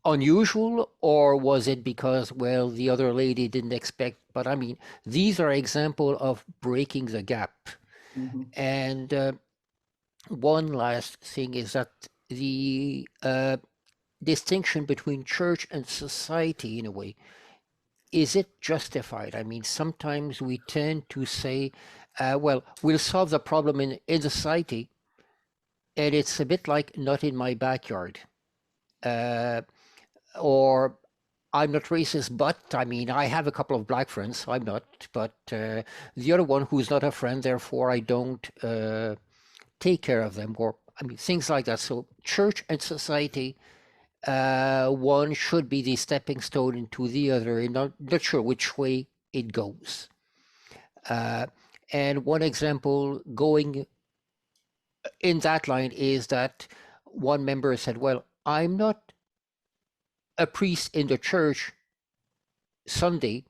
unusual, or was it because, well, the other lady didn't expect? But I mean, these are examples of breaking the gap. And one last thing is that the distinction between church and society, in a way, is it justified? I mean, sometimes we tend to say, well, we'll solve the problem in society, and it's a bit like not in my backyard. Or I'm not racist, but I mean, I have a couple of black friends. I'm not, but the other one who's not a friend, therefore I don't take care of them, or I mean, things like that. So church and society, one should be the stepping stone into the other, and not sure which way it goes. And one example going in that line is that one member said, well, I'm not a priest in the church Sunday,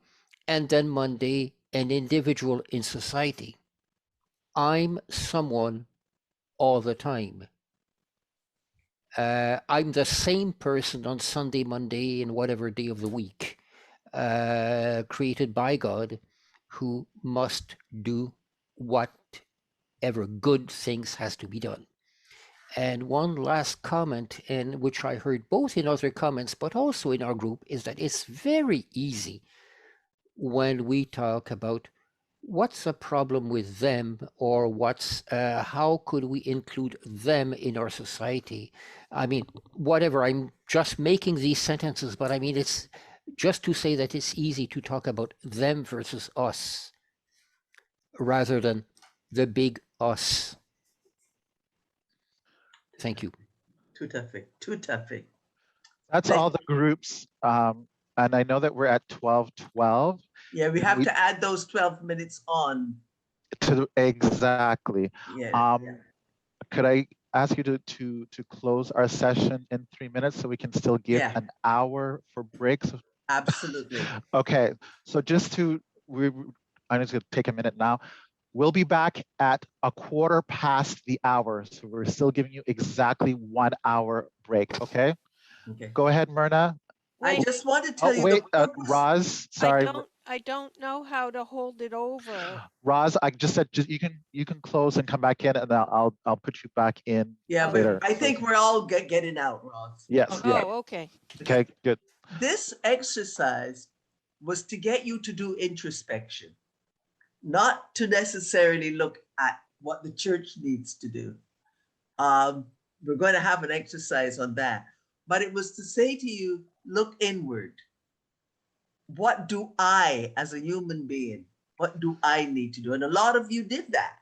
and then Monday an individual in society. I'm someone all the time. I'm the same person on Sunday, Monday, and whatever day of the week, created by God, who must do whatever good things has to be done. And one last comment, in which I heard both in other comments, but also in our group, is that it's very easy when we talk about what's a problem with them, or how could we include them in our society. I mean, whatever, I'm just making these sentences, but I mean, it's just to say that it's easy to talk about them versus us rather than the big us. Thank you. Tout à fait. Tout à fait. That's all the groups. And I know that we're at 12:12. Yeah, we have to add those 12 minutes on. Exactly. Yeah, Could I ask you to close our session in 3 minutes so we can still give an hour for breaks? Absolutely. Okay, so I'm just gonna take a minute now. We'll be back at 1/4 past the hour. So we're still giving you exactly 1 hour break, okay? Okay. Go ahead, Myrna. I just want to tell you wait, the purpose. Roz, sorry. I don't know how to hold it over. Roz, I just said you can close and come back in, and I'll put you back in later. But I think we're all getting out, Roz. Yes. Oh, Yeah. okay. Okay, good. This exercise was to get you to do introspection, not to necessarily look at what the church needs to do. We're going to have an exercise on that, but it was to say to you, look inward. What do I, as a human being, what do I need to do? And a lot of you did that.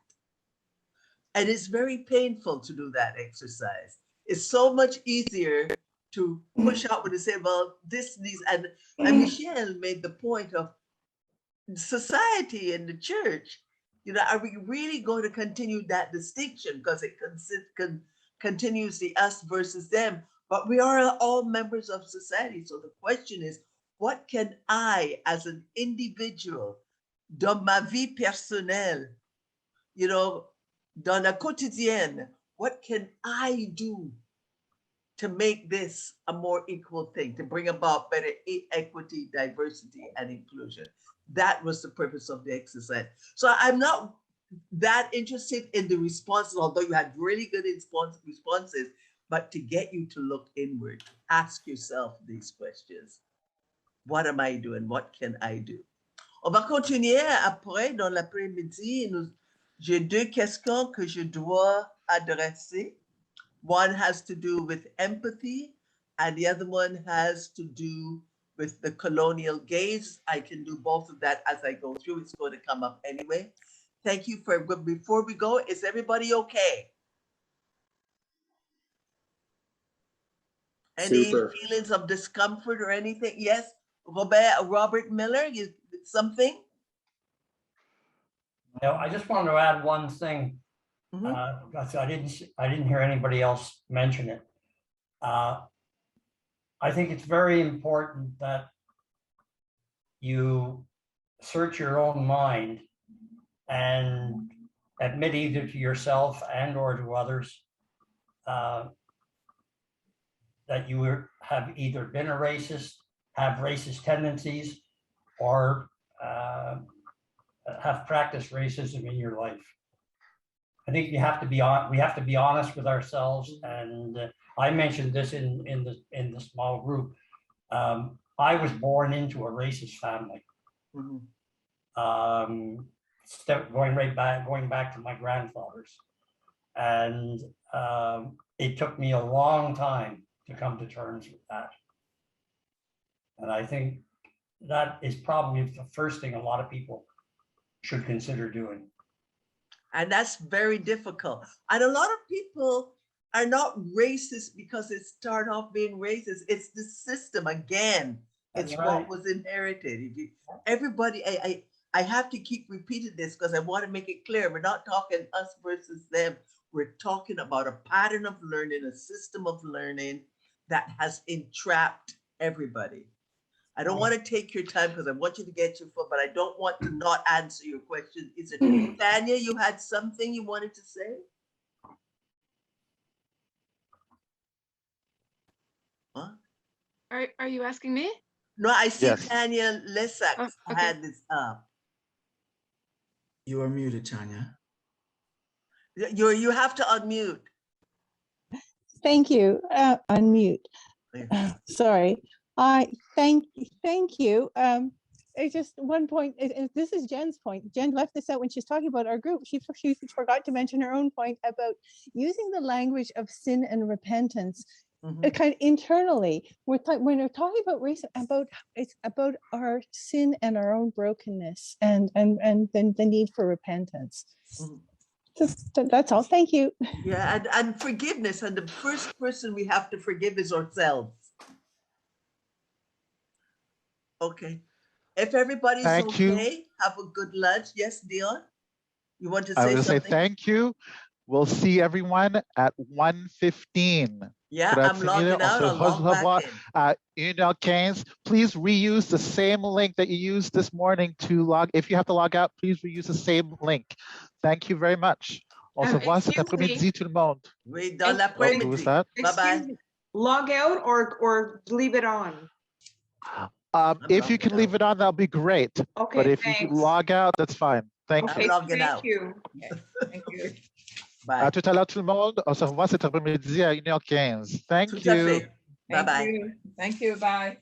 And it's very painful to do that exercise. It's so much easier to push out when you say, well, this needs, and Michelle made the point of society and the church. Are we really going to continue that distinction? Because it continues the us versus them. But we are all members of society. So the question is, what can I, as an individual, dans ma vie personnelle, dans la quotidienne, what can I do to make this a more equal thing, to bring about better equity, diversity, and inclusion? That was the purpose of the exercise. So I'm not that interested in the responses, although you had really good responses, but to get you to look inward, ask yourself these questions. What am I doing? What can I do? On va continuer après, dans l'après-midi. J'ai 2 questions que je dois adresser. One has to do with empathy, and the other one has to do with the colonial gaze. I can do both of that as I go through. It's going to come up anyway. Thank you before we go, is everybody okay? Any feelings of discomfort or anything? Yes, Robert Miller, something? No, I just wanted to add one thing. I didn't hear anybody else mention it. I think it's very important that you search your own mind and admit either to yourself and or to others that you have either been a racist, have racist tendencies, or have practiced racism in your life. I think we have to be honest with ourselves. And I mentioned this in the small group. I was born into a racist family. Going back to my grandfather's, and it took me a long time to come to terms with that. And I think that is probably the first thing a lot of people should consider doing. And that's very difficult. And a lot of people are not racist because it started off being racist. It's the system again. It's what was inherited. Everybody, I have to keep repeating this because I want to make it clear. We're not talking us versus them. We're talking about a pattern of learning, a system of learning that has entrapped everybody. I don't want to take your time because I want you to get your foot, but I don't want to not answer your question. Is it Tanya, you had something you wanted to say? Huh? Are you asking me? No, I see Yes. Tanya Lesak had this up. You are muted, Tanya. You have to unmute. Thank you. Unmute. Sorry. Thank you. It's just one point. This is Jen's point. Jen left this out when she's talking about our group. She forgot to mention her own point about using the language of sin and repentance. Kind of internally, when we're talking about race, it's about our sin and our own brokenness, and then the need for repentance. That's all. Thank you. Yeah, and forgiveness, and the first person we have to forgive is ourselves. Okay. If everybody's Thank you. okay, have a good lunch. Yes, Dion? You want to say I would something? say thank you. We'll see everyone at 1:15. Yeah, I'm logging out. I'll log back in. 1:15. Please reuse the same link that you used this morning to log. If you have to log out, please reuse the same link. Thank you very much. On se voit cet après-midi, tout le monde. Oui, dans l'après-midi. Bye-bye. Log out or leave it on? If you can leave it on, that'll be great. Okay, but if thanks. you log out, that's fine. Thank Okay, you. thank you. Okay, thank you. Bye. À tout à l'heure, tout le monde. On se revoit cet après-midi à 1h15. Thank Tout à you. fait. Bye-bye. Thank you. Bye.